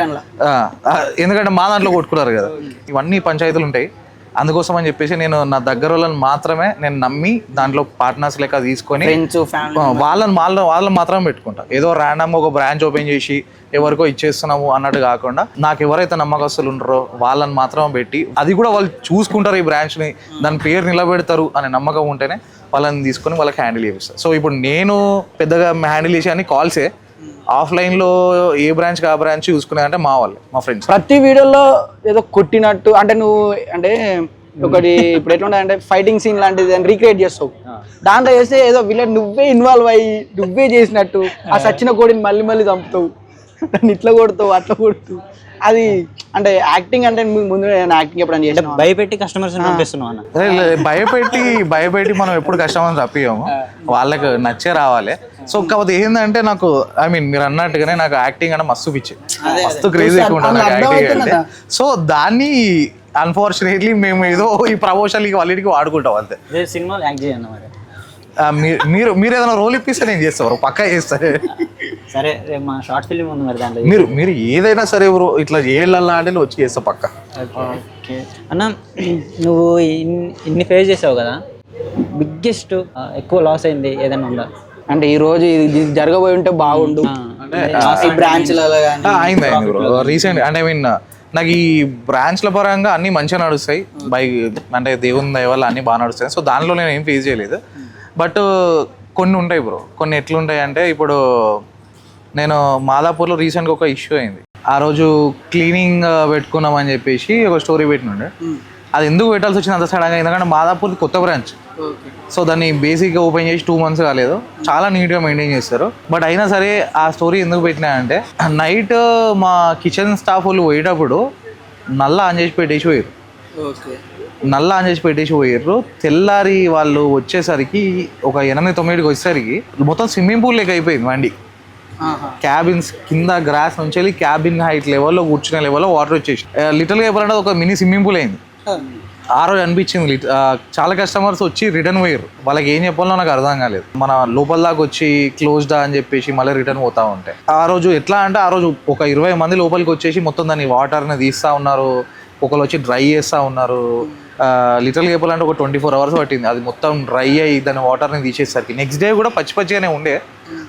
ఎందుకంటే మా దాంట్లో కొట్టుకున్నారు కదా. ఇవన్నీ పంచాయతీలు ఉంటాయి. అందుకోసం అని చెప్పేసి నేను నా దగ్గర వాళ్ళని మాత్రమే నేను నమ్మి దాంట్లో పార్ట్నర్స్ లెక్క తీసుకొని వాళ్ళని మాత్రమే పెట్టుకుంటా. ఏదో ర్యాండమ్గా ఒక బ్రాంచ్ ఓపెన్ చేసి ఎవరికో ఇచ్చేస్తున్నాము అన్నట్టు కాకుండా నాకు ఎవరైతే నమ్మకస్తులు ఉంటారో వాళ్ళని మాత్రమే పెట్టి, అది కూడా వాళ్ళు చూసుకుంటారు ఈ బ్రాంచ్ని, దాని పేరు నిలబెడతారు అనే నమ్మకం ఉంటేనే వాళ్ళని తీసుకొని వాళ్ళకి హ్యాండిల్ చేపిస్తారు. సో ఇప్పుడు నేను పెద్దగా హ్యాండిల్ చేసే అన్ని కాల్సే. ఆఫ్లైన్లో ఏ బ్రాంచ్ ఆ బ్రాంచ్ చూసుకునేదంటే మా వాళ్ళే, మా ఫ్రెండ్స్. ప్రతి వీడియోలో ఏదో కొట్టినట్టు అంటే నువ్వు అంటే ఒకటి ఇప్పుడు ఎట్లా అంటే ఫైటింగ్ సీన్ లాంటిది రీక్రియేట్ చేస్తావు. దాంట్లో చేస్తే ఏదో విలన్ నువ్వే ఇన్వాల్వ్ అయ్యి నువ్వే చేసినట్టు ఆ సచిన కోడిని మళ్ళీ మళ్ళీ చంపుతావు, దాన్ని ఇట్లా కొడుతావు అట్లా కొడుతావు. అది అంటే యాక్టింగ్ అంటే ముందు యాక్టింగ్ ఎప్పుడైనా చేసిన భయపెట్టి కస్టమర్స్ పంపిస్తున్నావు అన్న? భయపెట్టి మనం ఎప్పుడు కస్టమర్స్ తప్పియము, వాళ్ళకి నచ్చే రావాలి. సో కాకపోతే ఏంటంటే నాకు మీరు అన్నట్టుగానే నాకు యాక్టింగ్ అంటే మస్తు పిచ్చి, మస్తు క్రేజీ ఎక్కువ ఉంటుంది నాకు యాక్టింగ్ అంటే. సో దాన్ని అన్ఫార్చునేట్లీ మేము ఏదో ఈ ప్రమోషన్కి వాళ్ళకి వాడుకుంటాం అంతే. సినిమాలు యాక్ట్ చేయన్న మరి మీరు ఏదైనా రోల్ ఇప్పిస్తే నేను చేస్తారు, పక్కా చేస్తారు. సరే రేపు మా షార్ట్ ఫిల్మ్ ఉంది మరి దాంట్లో మీరు ఏదైనా సరే బ్రో ఇట్లా చేయాలన్నా అంటే నేను వచ్చి చేస్తా పక్క. అన్న నువ్వు ఇన్ని ఫేస్ చేసావు కదా, బిగ్గెస్ట్ ఎక్కువ లాస్ అయింది ఏదైనా ఉందా? అంటే ఈ రోజు ఇది జరగబోయి ఉంటే బాగుండు బ్రాంచ్లలో అయింది బ్రో రీసెంట్. అంటే నాకు ఈ బ్రాంచ్ల పరంగా అన్ని మంచిగా నడుస్తాయి, అంటే దేవుని దయ వల్ల అన్ని బాగా నడుస్తాయి. సో దానిలో నేను ఏం ఫేస్ చేయలేదు. బట్ కొన్ని ఉంటాయి బ్రో. కొన్ని ఎట్లుంటాయి అంటే ఇప్పుడు నేను మాదాపూర్లో రీసెంట్గా ఒక ఇష్యూ అయింది. ఆ రోజు క్లీనింగ్ పెట్టుకున్నామని చెప్పేసి ఒక స్టోరీ పెట్టినుండే. అది ఎందుకు పెట్టాల్సి వచ్చింది అంత సడన్గా, ఎందుకంటే మాదాపూర్ కొత్త బ్రాంచ్. సో దాన్ని బేసిక్గా ఓపెన్ చేసి 2 months కాలేదు, చాలా నీట్గా మెయింటైన్ చేస్తారు. బట్ అయినా సరే ఆ స్టోరీ ఎందుకు పెట్టినా అంటే నైట్ మా కిచెన్ స్టాఫ్ వాళ్ళు పోయేటప్పుడు నల్ల ఆన్ చేసి పెట్టేసి పోయారు. తెల్లారి వాళ్ళు వచ్చేసరికి ఒక 8-9 వచ్చేసరికి మొత్తం స్విమ్మింగ్ పూల్ లెక్క అయిపోయింది వండి. క్యాబిన్స్ కింద గ్రాస్ నుంచి వెళ్ళి క్యాబిన్ హైట్ లెవెల్లో కూర్చునే లెవెల్లో వాటర్ వచ్చేసి లిటల్గా చెప్పాలంటే ఒక మినీ స్విమ్మింగ్ పూల్ అయింది. ఆ రోజు అనిపించింది చాలా కస్టమర్స్ వచ్చి రిటర్న్ పోయారు. వాళ్ళకి ఏం చెప్పాలో నాకు అర్థం కాలేదు. మన లోపల దాకా వచ్చి క్లోజ్డా అని చెప్పేసి మళ్ళీ రిటర్న్ పోతా ఉంటే ఆ రోజు ఎట్లా అంటే ఆ రోజు ఒక 20 మంది లోపలికి వచ్చేసి మొత్తం దాన్ని వాటర్ని తీస్తూ ఉన్నారు, ఒకళ్ళు వచ్చి డ్రై చేస్తూ ఉన్నారు. లిటరల్గా చెప్పాలంటే ఒక 24 hours పట్టింది అది మొత్తం డ్రై అయ్యి దాని వాటర్ని తీసేసరికి. నెక్స్ట్ డే కూడా పచ్చిగానే ఉండే,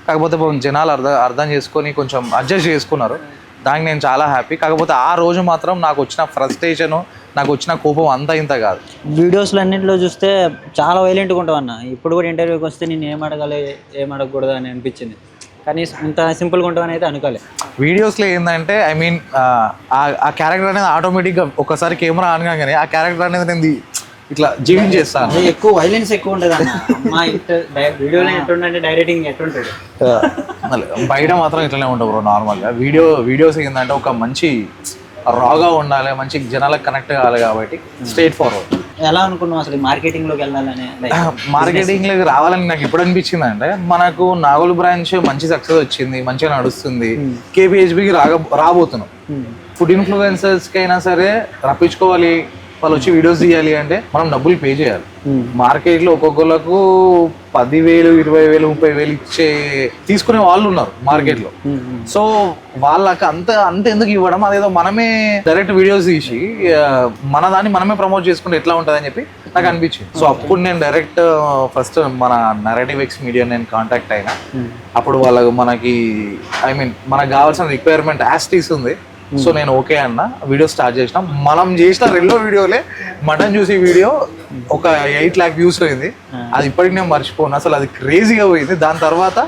కాకపోతే జనాలు అర్థం చేసుకొని కొంచెం అడ్జస్ట్ చేసుకున్నారు. దానికి నేను చాలా హ్యాపీ. కాకపోతే ఆ రోజు మాత్రం నాకు వచ్చిన ఫ్రస్ట్రేషను, నాకు వచ్చిన కోపం అంతా ఇంత కాదు. వీడియోస్లో అన్నింటిలో చూస్తే చాలా వైలెంట్గా ఉంటావు అన్న. ఇప్పుడు కూడా ఇంటర్వ్యూకి వస్తే నేను ఏం అడగాలి ఏం అడగకూడదు అని అనిపించింది, కానీ ఇంత సింపుల్గా ఉంటామని అయితే అనుకోలేదు. వీడియోస్లో ఏంటంటే ఆ క్యారెక్టర్ అనేది ఆటోమేటిక్గా ఒకసారి కెమెరా ఆన్ కాగానే ఆ క్యారెక్టర్ అనేది నేను ఇట్లా జీవించేస్తాను. ఎక్కువ వైలెన్స్ ఎక్కువ ఉంటుంది అన్న. మా వీడియోలో ఎట్లుంటే డైరెక్టింగ్ ఎట్లుంటాడు, బయట మాత్రం ఇట్లనే ఉంటావు బ్రో. నార్మల్గా వీడియోస్ ఏంటంటే ఒక మంచి రాగా ఉండాలి, మంచి జనాలకు కనెక్ట్ కావాలి, కాబట్టి స్ట్రైట్ ఫార్వర్డ్. ఎలా అనుకున్నావు అసలు మార్కెటింగ్లోకి వెళ్ళాలని? మార్కెటింగ్లోకి రావాలని నాకు ఎప్పుడు అనిపించింది అంటే మనకు నాగోల్ బ్రాంచ్ మంచి సక్సెస్ వచ్చింది, మంచిగా నడుస్తుంది, కేపీహెచ్బికి రాబోతున్నాం. ఫుడ్ ఇన్ఫ్లుయెన్సర్స్కి అయినా సరే రప్పించుకోవాలి, వాళ్ళు వచ్చి వీడియోస్ తీయాలి అంటే మనం డబ్బులు పే చేయాలి. మార్కెట్లో ఒక్కొక్కరికి 10,000, 20,000, 30,000 తీసుకునే వాళ్ళు ఉన్నారు మార్కెట్లో. సో వాళ్ళకి అంత ఎందుకు ఇవ్వడం, అదేదో మనమే డైరెక్ట్ వీడియోస్ తీసి మన దాన్ని మనమే ప్రమోట్ చేసుకుంటే ఎట్లా ఉంటుంది అని చెప్పి నాకు అనిపించింది. సో అప్పుడు నేను డైరెక్ట్ ఫస్ట్ మన నరేటివ్ ఎక్స్ మీడియా నేను కాంటాక్ట్ అయినా. అప్పుడు వాళ్ళకు మనకి మనకు కావాల్సిన రిక్వైర్మెంట్ యాస్టీస్ ఉంది. సో నేను ఓకే అన్న, వీడియో స్టార్ట్ చేసినాం. మనం చేసిన 2 వీడియోలే మటన్ చూసి వీడియో ఒక 8 lakh వ్యూస్ అయింది. అది ఇప్పటికి నేను మర్చిపోను, అసలు అది క్రేజీగా పోయింది. దాని తర్వాత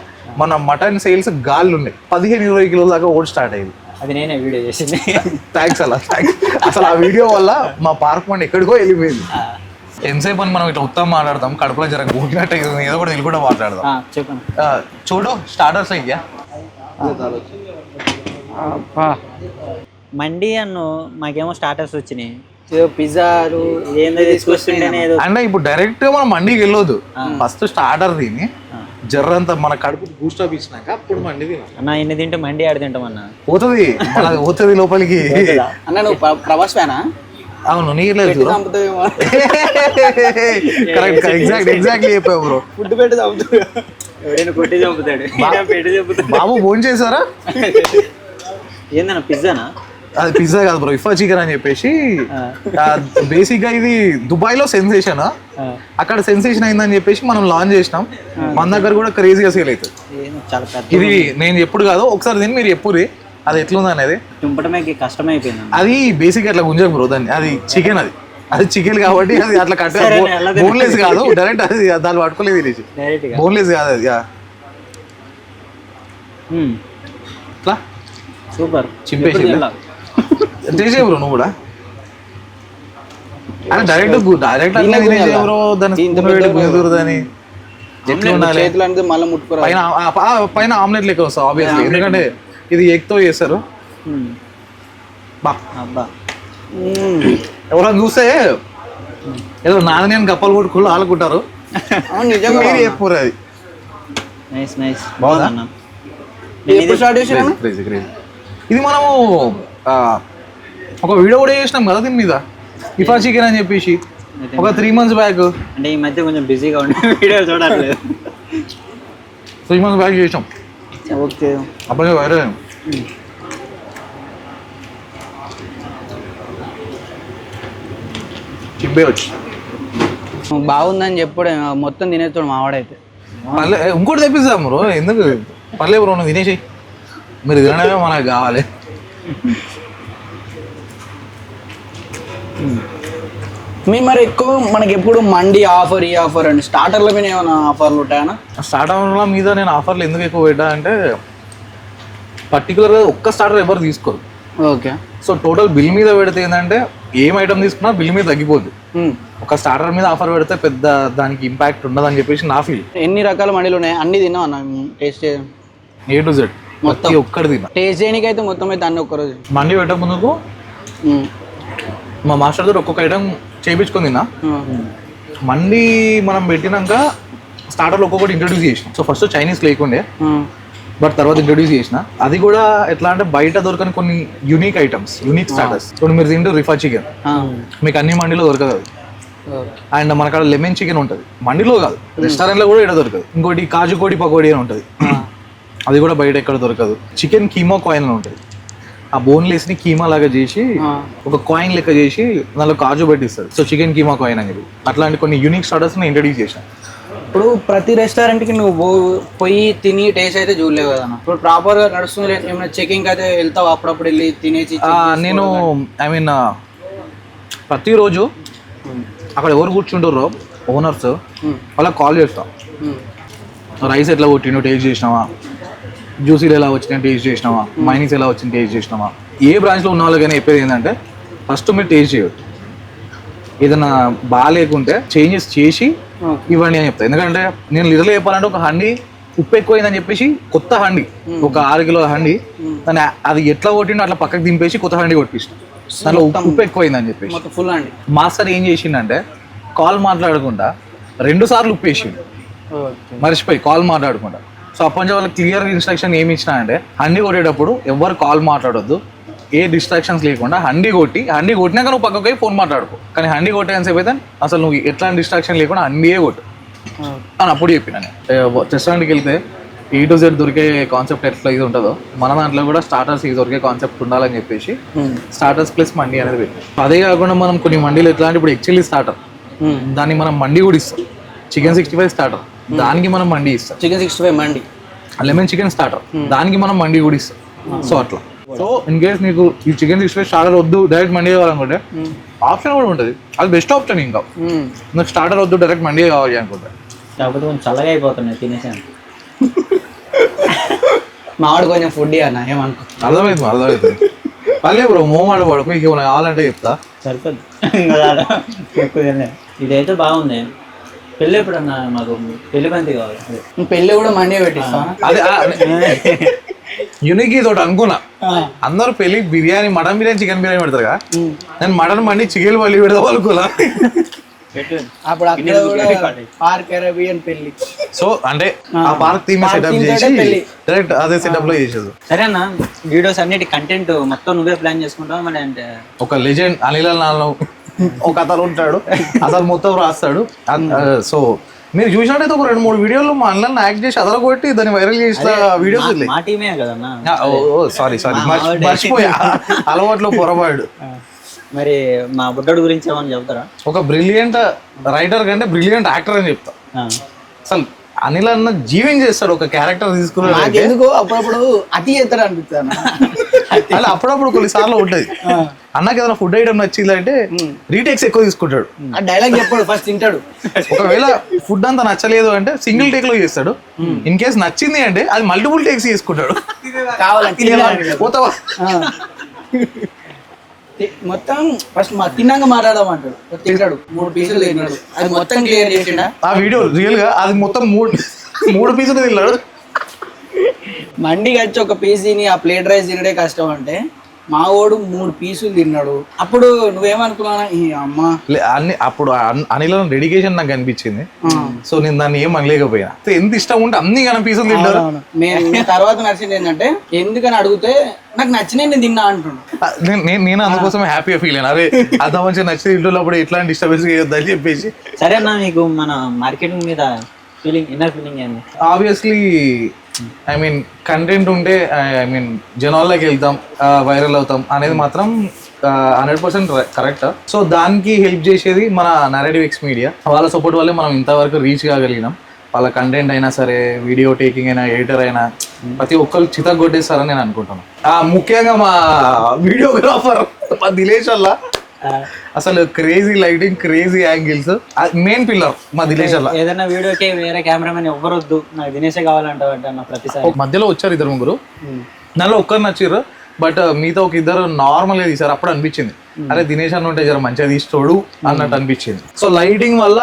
మన మటన్ సేల్స్ గాళ్ళు ఉన్నాయి, 15-20 కిలోల దాకా ఓడి స్టార్ట్ అయింది. అది నేనే వీడియో చేసింది. థ్యాంక్స్ అలా. అసలు ఆ వీడియో వల్ల మా పార్క్ మండి ఎక్కడికో వెళ్ళిపోయింది. ఎంతసేపు అని మనం ఇట్లా ఉత్తమ మాట్లాడతాం, కడుపులో జర ఊరినట్టు ఏదో కూడా వీళ్ళు కూడా మాట్లాడదాం. చెప్పండి. చూడు స్టార్టర్స్ అయ్యా మండి అన్ను మాకేమో స్టార్టర్స్ వచ్చినాయి. ఏదో పిజ్జాలు ఏందో తీసుకొస్తుంటేనే ఏదో అంటే ఇప్పుడు డైరెక్ట్ గా మనం మండికి వెళ్ళొద్దు, ఫస్ట్ స్టార్టర్ తిని జర్రంతా మన కడుపు బూస్టప్ ఇచ్చినాక అప్పుడు మండి తినాలి. అన్న ఇన్ని తింటే మండి ఆడ తింటామన్నా. పోతుంది మనది పోతుంది లోపలికి. అన్న నువ్వు ప్రభాస్ ఫ్యానా? అవును నీకు లేదు. కరెక్ట్ ఎగ్జాక్ట్లీ చెప్పావు బ్రో. ఫుడ్ పెట్టి చంపుతాడు, ఎవడైనా కొట్టి చంపుతాడు, పెట్టి చంపుతాడు. బాబు ఫోన్ చేశారా? ఏందన్నా పిజ్జానా? అది పిజ్జా కాదు బ్రో, ఇఫా చికెన్ అని చెప్పేసి. బేసిక్ గా ఇది దుబాయ్ లో సెన్సేషన్, అక్కడ సెన్సేషన్ అయిందని చెప్పేసి మనం లాంచ్ చేసినాం. మన దగ్గర కూడా క్రేజీగా సేల్ అవుతుంది. చాలా పెద్ద ఇది నేను ఎప్పుడు కాదు, ఒకసారి దీన్ని మీరు ఎప్పుడు అది ఎట్లుంది అనేది. తుంపటమే కష్టమైపోయింది. అది బేసిక్ అట్లా గుంజకు బ్రో దాన్ని, అది చికెన్, అది చికెన్ కాబట్టి అది అట్లా కట్ట బోన్లెస్ కాదు, డైరెక్ట్ అది దాన్ని పట్టుకోలేదు తినేసి. బోన్లెస్ కాదు అది. అట్లా సూపర్ చింపేసి చేసే బ్రో నువ్వు కూడా. అని డైరెక్ట్ అట్లా తినేసే బ్రో, దాన్ని కుదురుదని ఎట్లా ఉండాలి. చేతులు అనేది మళ్ళీ ముట్టుకోరా. పైన ఆమ్లెట్ లెక్క వస్తావు ఆబ్వియస్లీ, ఎందుకంటే ఇది ఎగ్ తో చేస్తారు. బా అబ్బా ఎవరైనా చూస్తే ఏదో నాన్న నేను గప్పలు కొట్టుకుని ఆలుకుంటారు. నిజంగా చెప్పు అది నైస్ నైస్. బాగుందన్న. ఎప్పుడు స్టార్ట్ చేసినా? ఇది మనము ఒక వీడియో కూడా చేసినాం కదా దీని మీద, ఇఫా చికెన్ అని చెప్పేసి ఒక 3 months బ్యాక్. అంటే ఈ మధ్య కొంచెం బిజీగా ఉండే వీడియో చూడట్లేదు. 3 months బ్యాక్ చేసాం. ఓకే, అప్పటికే వైరల్ అయ్యాం. చిబ్బే వచ్చి బాగుందని చెప్పుడు మొత్తం తినేస్తాడు మావాడైతే. పర్లే ఇంకోటి తెప్పిస్తాం బ్రో, ఎందుకు పర్లే బ్రో నువ్వు తినేసి, మీరు తినడమే మనకు కావాలి. మేము మరి ఎక్కువ మనకి ఎప్పుడు మండి ఆఫర్ ఈ ఆఫర్ అండి, స్టార్టర్ల మీద ఏమైనా ఆఫర్లు ఉంటాయనా? స్టార్టర్ల మీద నేను ఆఫర్లు ఎందుకు ఎక్కువ పెట్టా అంటే, పర్టికులర్గా ఒక్క స్టార్టర్ ఎవరు తీసుకోరు. ఓకే. సో టోటల్ బిల్ మీద పెడితే ఏంటంటే ఏం ఐటమ్ తీసుకున్నా బిల్ మీద తగ్గిపోద్ది. ఒక స్టార్టర్ మీద ఆఫర్ పెడితే పెద్ద దానికి ఇంపాక్ట్ ఉండదని చెప్పేసి నా ఫీల్. ఎన్ని రకాల మండీలు ఉన్నాయి? అన్ని తిన్నాం అన్న, టేస్ట్ A to Z మొత్తం ఒక్కటి తిన్నా. టేస్ట్ చేయడానికి అయితే మొత్తం అయితే అన్ని ఒక్కరోజు. మండి పెట్టక ముందుకు మా మాస్టర్ తోటి ఒక్కొక్క ఐటమ్ చేయించుకొని తిన్నా. మండి మనం పెట్టినాక స్టార్టర్లు ఒక్కొక్కటి ఇంట్రొడ్యూస్ చేసినాం. సో ఫస్ట్ చైనీస్ లేకుండే, బట్ తర్వాత ఇంట్రొడ్యూస్ చేసిన. అది కూడా ఎట్లా అంటే బయట దొరకని కొన్ని యూనిక్ ఐటమ్స్, యూనిక్ స్టార్టర్స్. ఇప్పుడు మీరు తింటే రిఫా చికెన్ మీకు అన్ని మండిలో దొరకదు. అండ్ మన కాడ లెమన్ చికెన్ ఉంటుంది, మండిలో కాదు రెస్టారెంట్లో కూడా ఇక్కడ దొరకదు. ఇంకోటి కాజు కోడి పకోడీ అని ఉంటుంది, అది కూడా బయట ఎక్కడ దొరకదు. చికెన్ కీమా కాయిన్ అని ఉంటుంది, ఆ బోన్లెస్ ని కీమా లాగా చేసి ఒక కాయిన్ లెక్క చేసి దానిలో కాజు పెట్టిస్తారు. సో చికెన్ కీమా కాయిన్ అనేది అట్లాంటి కొన్ని యూనిక్ స్టార్టర్స్ ని ఇంట్రడ్యూస్ చేశాను. ఇప్పుడు ప్రతి రెస్టారెంట్కి నువ్వు పోయి తిని టేస్ట్ అయితే చూడలేవు కదా. ఇప్పుడు ప్రాపర్గా నడుస్తుంది, ఏమైనా చెకింగ్ అయితే వెళ్తావు అప్పుడప్పుడు వెళ్ళి తినేసి? నేను ఐ మీన్ ప్రతిరోజు అక్కడ ఎవరు కూర్చుంటారో ఓనర్స్ వాళ్ళకి కాల్ చేస్తాం. రైస్ ఎట్లా కొట్టినో టేస్ట్ చేసినావా, జ్యూసీలు ఎలా వచ్చినాయి టేస్ట్ చేసినావా, మైనీస్ ఎలా వచ్చింది టేస్ట్ చేసినావా. ఏ బ్రాంచ్లో ఉన్న వాళ్ళకైనా చెప్పేది ఏంటంటే ఫస్ట్ మీరు టేస్ట్ చేయొద్దు, ఏదైనా బాగాలేకుంటే చేంజెస్ చేసి ఇవ్వండి అని చెప్తాను. ఎందుకంటే నేను లిటరల్ చెప్పాలంటే ఒక హండి ఉప్పు ఎక్కువైందని చెప్పేసి కొత్త హండి, ఒక 6 కిలోల హండి, దాన్ని అది ఎట్లా కొట్టిండో అట్లా పక్కకి దింపేసి కొత్త హండి కొట్టిస్తాను. దానిలో ఉప్పు ఎక్కువైందని చెప్పేసి. ఫుల్ అండి. మాస్టర్ ఏం చేసిండంటే కాల్ మాట్లాడకుండా 2 సార్లు ఉప్పు వేసిండు, మర్చిపోయి కాల్ మాట్లాడకుండా. సో అప్పటి నుంచి వాళ్ళకి క్లియర్ ఇన్స్ట్రక్షన్ ఏమి ఇచ్చినా అంటే హండి కొట్టేటప్పుడు ఎవరు కాల్ మాట్లాడొద్దు, ఏ డిస్ట్రాక్షన్స్ లేకుండా హండి కొట్టినాక నువ్వు పక్కకి ఫోన్ మాట్లాడుకో. కానీ హండి కొట్టేసేపు అయితే అసలు నువ్వు ఎట్లాంటి డిస్ట్రాక్షన్ లేకుండా హండియే కొట్టు అని అప్పుడు చెప్పిన. రెస్టారెంట్కి వెళ్తే A to Z దొరికే కాన్సెప్ట్ ఎట్లా ఇది ఉంటుందో మన దాంట్లో కూడా స్టార్టర్స్ ఇది దొరికే కాన్సెప్ట్ ఉండాలని చెప్పేసి స్టార్టర్స్ ప్లస్ మండి అనేది పెట్టాం. అదే కాకుండా మనం కొన్ని మండీలు ఎట్లా అంటే ఇప్పుడు యాక్చువల్లీ స్టార్టర్ దాన్ని మనం మండి కూడా ఇస్తాం. చికెన్ 65 స్టార్టర్ దానికి మనం మండి ఇస్తాం. చికెన్ 65 మండి, లెమన్ చికెన్ స్టార్టర్ దానికి మనం మండి కూడా ఇస్తాం. సో అట్లా. సో ఇన్ కేస్ నీకు ఈ చికెన్ 65 స్టార్టర్ వద్దు డైరెక్ట్ మండి కావాలనుకుంటే ఆప్షన్ కూడా ఉంటుంది, అది బెస్ట్ ఆప్షన్. ఇంకా నాకు స్టార్టర్ వద్దు డైరెక్ట్ మండి కావాలి అనుకుంటే కాకపోతే కొంచెం చల్లగా అయిపోతున్నాయి తినేసాను. మావాడు కొంచెం ఫుడ్ అన్న ఏమనుకో. అర్థమవుతుంది పర్లే బ్రో, మోమాట పడు, మీకు ఏమైనా కావాలంటే చెప్తా. సరిపోద్ది ఎక్కువ ఇదైతే బాగుంది. పెళ్ళి ఎప్పుడన్నా మాకు పెళ్లి బంతి కావాలి. పెళ్ళి కూడా మండి పెట్టిస్తా. అదే యూనిక్ తోటి అనుకున్నా అందరూ పెళ్లి బిర్యానీ మటన్ బిర్యానీ చికెన్ బిర్యానీ పెడతారు కదా, నేను మటన్ మండి చికెన్ పల్లి పెడదాం అనుకున్నా. అప్పుడు అక్కడ కూడా పార్క్ అరేబియన్ పెళ్లి. సో అంటే ఆ పార్క్ థీమ్ సెటప్ చేసి డైరెక్ట్ అదే సెటప్ లో చేసేది. సరే అన్న, వీడియోస్ అన్నిటి కంటెంట్ మొత్తం నువ్వే ప్లాన్ చేసుకుంటావు మరి? అంటే ఒక లెజెండ్ అనిల్ నాన్న ఒక అతను ఉంటాడు, అతను మొత్తం రాస్తాడు. సో మీరు చూసినట్టయితే ఒక 2-3 వీడియోలు మా అన్నలను యాక్ట్ చేసి అదర కొట్టి దాన్ని వైరల్ చేసిన వీడియోస్ మా టీమే కదన్నా. సారీ మర్చిపోయా, అలవాట్లో పొరపాడు. మరి మా బుడ్డోడు గురించి ఏమని చెప్తారా? ఒక బ్రిలియంట్ రైటర్ కంటే బ్రిలియంట్ యాక్టర్ అని చెప్తా. అసలు అనిల్ అన్న జీవించేస్తాడు ఒక క్యారెక్టర్ తీసుకున్నాడు. ఎందుకు అప్పుడప్పుడు అతి చేస్తాడు అనిపిస్తాను. అంటే అప్పుడప్పుడు కొన్నిసార్లు ఉంటుంది. అన్నకి ఏదైనా ఫుడ్ ఐటమ్ నచ్చింది అంటే రీటేక్స్ ఎక్కువ తీసుకుంటాడు. ఆ డైలాగ్ చెప్పాడు ఫస్ట్ తింటాడు. ఒకవేళ ఫుడ్ అంతా నచ్చలేదు అంటే సింగిల్ టేక్ లో చేస్తాడు. ఇన్ కేస్ నచ్చింది అంటే అది మల్టిపుల్ టేక్స్ చేసుకుంటాడు. కావాలి పోతావా మొత్తం ఫస్ట్ తిన్నాక మాట్లాడమంటాడు. తింటాడు 3 పీసులు తిన్నాడు, అది మొత్తం క్లియర్ చేసిండా ఆ వీడియో. రియల్ గా అది మొత్తం 3 పీసులు తిన్నాడు. మండికి వచ్చి ఒక పీస్ తిని ఆ ప్లేట్ రైస్ తినడే కష్టం అంటే మా వాడు 3 పీసులు తిన్నాడు. అప్పుడు నువ్వేమనుకున్నా ఈ అమ్మ అన్ని అప్పుడు అనిల్ డెడికేషన్ నాకు అనిపించింది. సో నేను దాన్ని ఏం అనలేకపోయినా. ఎంత ఇష్టం ఉంటే అన్ని కానీ పీసులు తింటారు. నేను తర్వాత నచ్చింది ఏంటంటే ఎందుకని అడిగితే నాకు నచ్చినవి నేను తిన్నా అంటున్నాను. నేను అందుకోసమే హ్యాపీగా ఫీల్ అయినా. అరే అంత మంచిగా నచ్చింది ఇంట్లో ఎట్లాంటి డిస్టర్బెన్స్ చేయొద్దు అని చెప్పేసి. సరే అన్న, మీకు మన మార్కెటింగ్ మీద ఇన్నర్ ఫీలింగ్ ఏంది? ఆబ్వియస్లీ ఐ మీన్ కంటెంట్ ఉంటే ఐ మీన్ జనాల్లోకి వెళ్తాం, వైరల్ అవుతాం అనేది మాత్రం 100% కరెక్ట్. సో దానికి హెల్ప్ చేసేది మన నరేటివ్ ఎక్స్ మీడియా. వాళ్ళ సపోర్ట్ వల్లే మనం ఇంతవరకు రీచ్ కాగలిగినాం. వాళ్ళ కంటెంట్ అయినా సరే, వీడియో టేకింగ్ అయినా, ఎడిటర్ అయినా ప్రతి ఒక్కరు చితగొట్టేస్తారని నేను అనుకుంటున్నాను. ముఖ్యంగా మా వీడియోగ్రాఫర్ మా దిలేష్ వల్ల అసలు crazy lighting, crazy angles, main pillar మా దినేష్ అలా. ఏదైనా వీడియోకి వేరే కెమెరామెన్ ఎవ్వరు వద్దు, నాకు దినేషే కావాలంటావు అంటే అన్న ప్రతిసారి. మధ్యలో వచ్చారు 2-3, దానిలో ఒక్కరు నచ్చారు. బట్ మిగతా ఒక 2 నార్మల్గా తీసారు. అప్పుడు అనిపించింది అరే దినేష్ అన్న ఉంటే జర మంచిగా తీసుకోడు అన్నట్టు అనిపించింది. సో లైటింగ్ వల్ల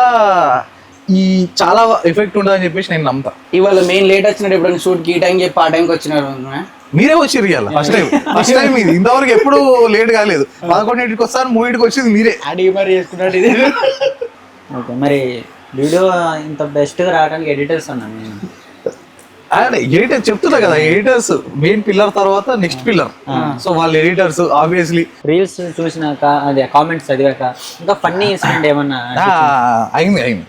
ఈ చాలా ఎఫెక్ట్ ఉంటుందని చెప్పేసి నేను నమ్ముతా. ఇవాళ మెయిన్ లేట్ వచ్చినట్టు ఎప్పుడైనా షూట్కి ఈ టైంకి చెప్పి ఆ టైంకి వచ్చినారు. మీరే వచ్చిర్రు ఇవాళ ఫస్ట్ టైం ఇది. ఇంతవరకు ఎప్పుడు లేట్ కాలేదు. 11:00కి వస్తాను, 3:00కి వచ్చింది మీరే. అడిగి మరి చేసుకున్నాడు ఇది. ఓకే, మరి వీడియో ఇంత బెస్ట్గా రావడానికి ఎడిటర్స్ అన్నాను నేను. ఎడిటర్ చెప్తున్నా కదా, ఎడిటర్స్ మెయిన్ పిల్లర్ తర్వాత నెక్స్ట్ పిల్లర్. సో వాళ్ళు ఎడిటర్స్ ఆబ్వియస్లీ. రీల్స్ చూసినాక అదే కామెంట్స్ చదివాక ఇంకా ఫన్నీ ఇన్సిడెంట్ ఏమన్నా అయింది.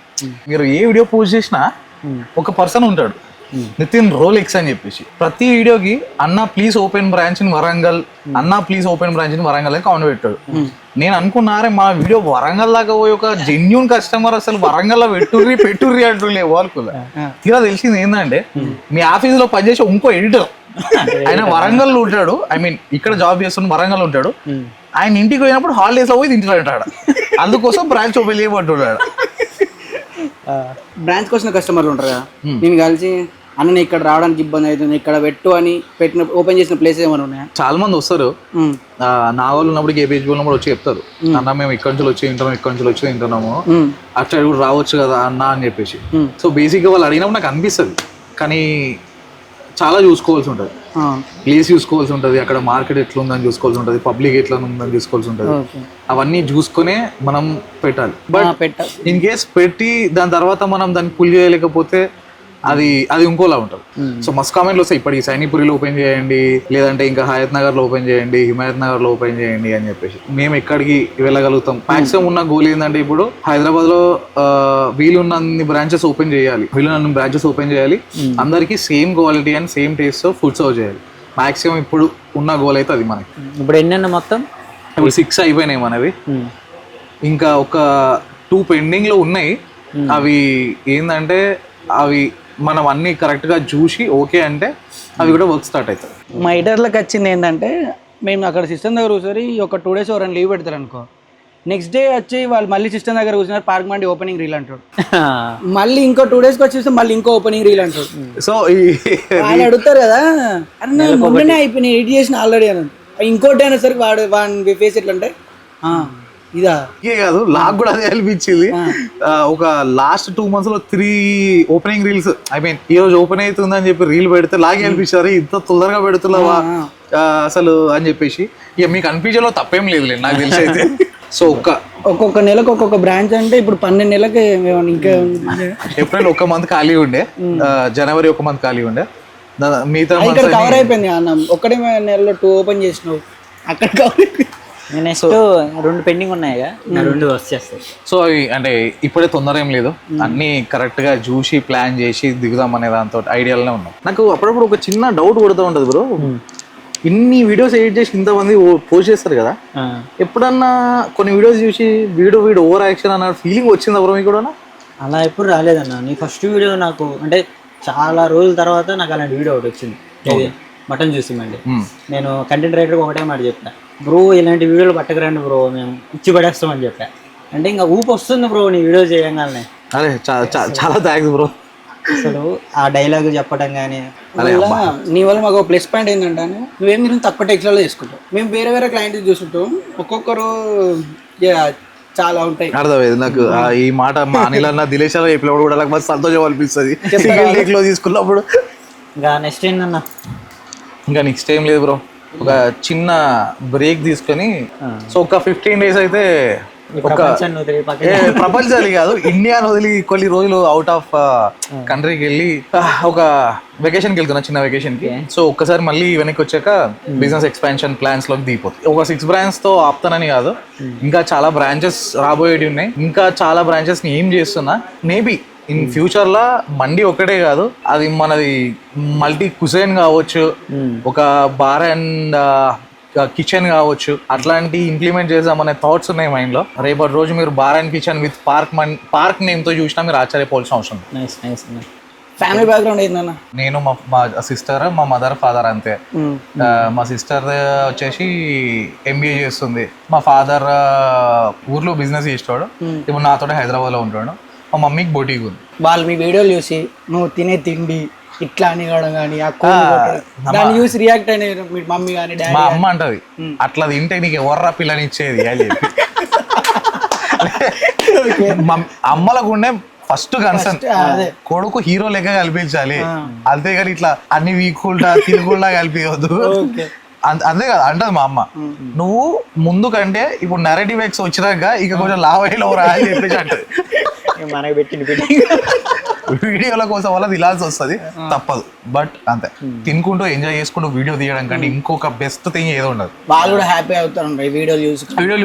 మీరు ఏ వీడియో పోస్ట్ చేసినా ఒక పర్సన్ ఉంటాడు, నితిన్ రోలెక్స్ అని చెప్పేసి. ప్రతి వీడియోకి అన్న please open branch in Warangal, అన్న please open branch in Warangal అని కామెంట్ పెట్టాడు. నేను అనుకున్నారే మా వీడియో వరంగల్ దాకా పోయి ఒక జెన్యూన్ కస్టమర్ అసలు వరంగల్ లో పెట్టుర్రి అంటుండే అనుకున్నా. తీరా తెలిసింది ఏంటంటే మీ ఆఫీస్ లో పనిచేసే ఇంకో ఎడిటర్ ఆయన వరంగల్ లో ఉంటాడు. ఐ మీన్ ఇక్కడ జాబ్ చేస్తున్న వరంగల్ ఉంటాడు. ఆయన ఇంటికి పోయినప్పుడు హాలిడేస్ లో పోయి తింటాడు. అందుకోసం బ్రాంచ్ ఓపెన్ చేయమంటున్నాడు. బ్రాంచ్కి వచ్చిన కస్టమర్లు ఉంటారు కదా, నేను కలిసి అన్న ఇక్కడ రావడానికి ఇబ్బంది అవుతుంది, ఇక్కడ పెట్టు అని పెట్టిన ఓపెన్ చేసిన ప్లేసెస్ ఏమైనా ఉన్నాయా? చాలా మంది వస్తారు నా వాళ్ళు ఉన్నప్పుడు కేపీహెచ్ ఉన్నప్పుడు వచ్చి చెప్తారు అన్న మేము ఇక్కడ నుంచి వచ్చి తింటాము, ఇక్కడ నుంచి వచ్చి తింటున్నాము, అక్కడ కూడా రావచ్చు కదా అన్న అని చెప్పేసి. సో బేసిక్గా వాళ్ళు అడిగినప్పుడు నాకు అనిపిస్తుంది. కానీ చాలా చూసుకోవాల్సి ఉంటుంది, ప్లేస్ చూసుకోవాల్సి ఉంటుంది, అక్కడ మార్కెట్ ఎట్లా ఉందని చూసుకోవాల్సి ఉంటుంది, పబ్లిక్ ఎట్లా ఉందని చూసుకోవాల్సి ఉంటుంది. అవన్నీ చూసుకునే మనం పెట్టాలి. బట్ ఇన్ కేస్ పెట్టి దాని తర్వాత మనం దాన్ని పుల్ చేయలేకపోతే అది ఇంకోలా ఉంటుంది. సో మస్తు కామెంట్లు వస్తాయి ఇప్పటికి, సైనిపురిలో ఓపెన్ చేయండి, లేదంటే ఇంకా హయత్ నగర్ లో ఓపెన్ చేయండి, హిమాయత్ నగర్ లో ఓపెన్ చేయండి అని చెప్పేసి. మేము ఎక్కడికి వెళ్ళగలుగుతాం? మాక్సిమం ఉన్న గోల్ ఏంటంటే ఇప్పుడు హైదరాబాద్ లో వీలున్నన్ని బ్రాంచెస్ ఓపెన్ చేయాలి, అందరికి same quality and same taste food serve చేయాలి. మాక్సిమం ఇప్పుడు ఉన్న గోల్ అయితే అది మనకి. ఇప్పుడు ఎన్నెన్న మొత్తం ఇప్పుడు 6 అయిపోయినాయి మనవి. ఇంకా ఒక 2 పెండింగ్ లో ఉన్నాయి. అవి ఏంటంటే అవి మనం అన్ని కరెక్ట్ గా చూసి ఓకే అంటే అవి కూడా వర్క్ స్టార్ట్ అవుతాయి. మా ఎడిటర్లకు వచ్చింది ఏంటంటే మేము అక్కడ సిస్టమ్ దగ్గర కూర్చొని ఒక 2 days ఎవరైనా లీవ్ పెడతారు అనుకో, నెక్స్ట్ డే వచ్చి వాళ్ళు మళ్ళీ సిస్టమ్ దగ్గర కూర్చున్నారు, పార్క్ మండి ఓపెనింగ్ రీల్ అంటాడు. మళ్ళీ ఇంకో 2 days వచ్చేస్తే మళ్ళీ ఇంకో ఓపెనింగ్ రీల్ అంటాడు. సో వాళ్ళు అడుగుతారు కదా, అరే మొన్ననే అయిపోయినాయి, ఎడిట్ చేసిన ఆల్రెడీ అని. ఇంకోటి అయినా సరే వాడి ఫేస్ ఎట్లా అంటే ఇదా ఇదే కాదు నాకు కూడా అదే అనిపించింది. ఒక లాస్ట్ 2 months లో 3 ఓపెనింగ్ రీల్స్ ఐ మీన్ ఈ రోజు ఓపెన్ అవుతుందని చెప్పి రీల్ పెడితే లాగే అనిపించారు, ఇంత తొందరగా పెడుతున్నావా అసలు అని చెప్పేసి. ఇక మీకు అనిపించలో తప్పేం లేదు నాకు తెలిసి అయితే. సో ఒక్కొక్క నెలకు ఒక్కొక్క బ్రాంచ్ అంటే ఇప్పుడు 12 నెలలకి ఇంకా ఏప్రిల్ 1 month ఖాళీ ఉండే, జనవరి 1 month ఖాళీ ఉండే, మిగతా ఇక్కడ కవర్ అయిపోయింది అన్న. ఒక్కడే నెలలో 2 ఓపెన్ చేసినావు, అక్కడ కవర్ అయిపోయింది. నెక్స్ట్ 2 పెండింగ్ ఉన్నాయిగా, 2 వచ్చేస్తాయి. సో అవి అంటే ఇప్పుడే తొందర ఏం లేదు, అన్ని కరెక్ట్ గా చూసి ప్లాన్ చేసి దిగుదాం అనే దాంతో ఐడియాలోనే ఉన్నాం. నాకు అప్పుడప్పుడు ఒక చిన్న డౌట్ కొడుతూ ఉంటది బ్రో, ఇన్ని వీడియోస్ ఎడిట్ చేసి ఇంతమంది పోస్ట్ చేస్తారు కదా, ఎప్పుడన్నా కొన్ని వీడియోస్ చూసి వీడియో ఓవర్ యాక్షన్ అన్న ఫీలింగ్ వచ్చిందా బ్రో మీకు కూడా? అలా ఎప్పుడు రాలేదన్న. నీ ఫస్ట్ వీడియో నాకు అంటే చాలా రోజుల తర్వాత నాకు అలాంటి వీడియో ఒకటి వచ్చింది, మటన్ చూసిమండి. నేను కంటెంట్ రైటర్కి ఒకటే మాట చెప్పా, బ్రో ఇలాంటి వీడియోలు పట్టకరండి బ్రో, మేము ఇచ్చి పడేస్తామని చెప్పా. అంటే ఇంకా ఊపు వస్తుంది బ్రో నీ వీడియో చేయగానే. అరే చాలా థ్యాంక్స్ బ్రో. అసలు ఆ డైలాగ్ చెప్పడం కానీ నీ వల్ల మాకు ప్లస్ పాయింట్ ఏంటంటే నువ్వేం మీరు తక్కువ టెక్స్ట్లో చేసుకుంటావు, మేము వేరే వేరే క్లయింట్ చూసుకుంటాం, ఒక్కొక్కరు చాలా ఉంటాయి. అర్థమైంది నాకు ఈ మాట. మా అనిల్ అన్న దిలేష్ అలా చెప్పినప్పుడు కూడా నాకు సంతోషం అనిపిస్తుంది సింగిల్ టేక్ లో తీసుకున్నప్పుడు. ఇంకా నెక్స్ట్ ఏంటన్నా? ఇంకా నెక్స్ట్ ఏం లేదు బ్రో, ఒక చిన్న బ్రేక్ తీసుకొని సో ఒక 15 days అయితే ప్రపంచాన్ని కాదు ఇండియాని వదిలి కొన్ని రోజులు అవుట్ ఆఫ్ కంట్రీకి వెళ్ళి ఒక వెకేషన్కి వెళ్తున్నా, చిన్న వెకేషన్ కి. సో ఒక్కసారి మళ్ళీ వెనక్కి వచ్చాక బిజినెస్ ఎక్స్పాన్షన్ ప్లాన్స్ లోకి దిగిపోతుంది. ఒక 6 branches తో ఆపుతానని కాదు, ఇంకా చాలా బ్రాంచెస్ రాబోయేవి ఉన్నాయి, ఇంకా చాలా బ్రాంచెస్ ని ఏం చేస్తున్నా. మేబీ ఇన్ ఫ్యూచర్ లా మండి ఒకటే కాదు, అది మనది మల్టీ కుజైన్ కావచ్చు, ఒక బార్ అండ్ కిచెన్ కావచ్చు, అట్లాంటి ఇంప్లిమెంట్ చేద్దామనే థాట్స్ ఉన్నాయి మైండ్ లో. రేపటి రోజు మీరు bar and kitchen with park name తో చూసినా మీరు ఆశ్చర్యపోవాల్సిన అవసరం. ఫ్యామిలీ బ్యాక్గ్రౌండ్ ఏంటన్నా? నేను మా సిస్టర్, మా మదర్, ఫాదర్ అంతే. మా సిస్టర్ వచ్చేసి MBA చేస్తుంది, మా ఫాదర్ ఊర్లో బిజినెస్ చేస్తాడు, ఇప్పుడు నాతో హైదరాబాద్ లో ఉంటాడు, మా మమ్మీకి బొటీక్ ఉంది. వాళ్ళు మీ వీడియోలు చూసి నువ్వు తినే తిండి ఇట్లా అని కానీ దాన్ని చూసి రియాక్ట్ అయిన మీ మమ్మీ కానీ డాడీ? మా అమ్మ అంటది, అట్లా తింటే నీకు ఎవర్రా పిల్లని ఇచ్చేది అని చెప్పి. అమ్మలకు ఉండే ఫస్ట్ కన్సర్న్ కొడుకు హీరో లెక్క కల్పించాలి, అంతేగాని ఇట్లా అన్ని వీక్కుండా తిరుగుల్లా కలిపియవద్దు. అంతే కదా అంటది మా అమ్మ. నువ్వు ముందు కంటే ఇప్పుడు నెరేటివ్ ఎక్స్ వచ్చినాక ఇక కొంచెం లావైలో రా అని చెప్పేసి అంటది. మనకి పెట్టిన వీడియోల కోసం వల్ల తినాల్సి వస్తుంది, తప్పదు. బట్ అంతే, తినుకుంటూ ఎంజాయ్ చేసుకుంటూ వీడియో తీయడం కంటే ఇంకొక బెస్ట్ థింగ్ ఏదో ఉండదు. వాళ్ళు కూడా హ్యాపీ అవుతారు వీడియోలు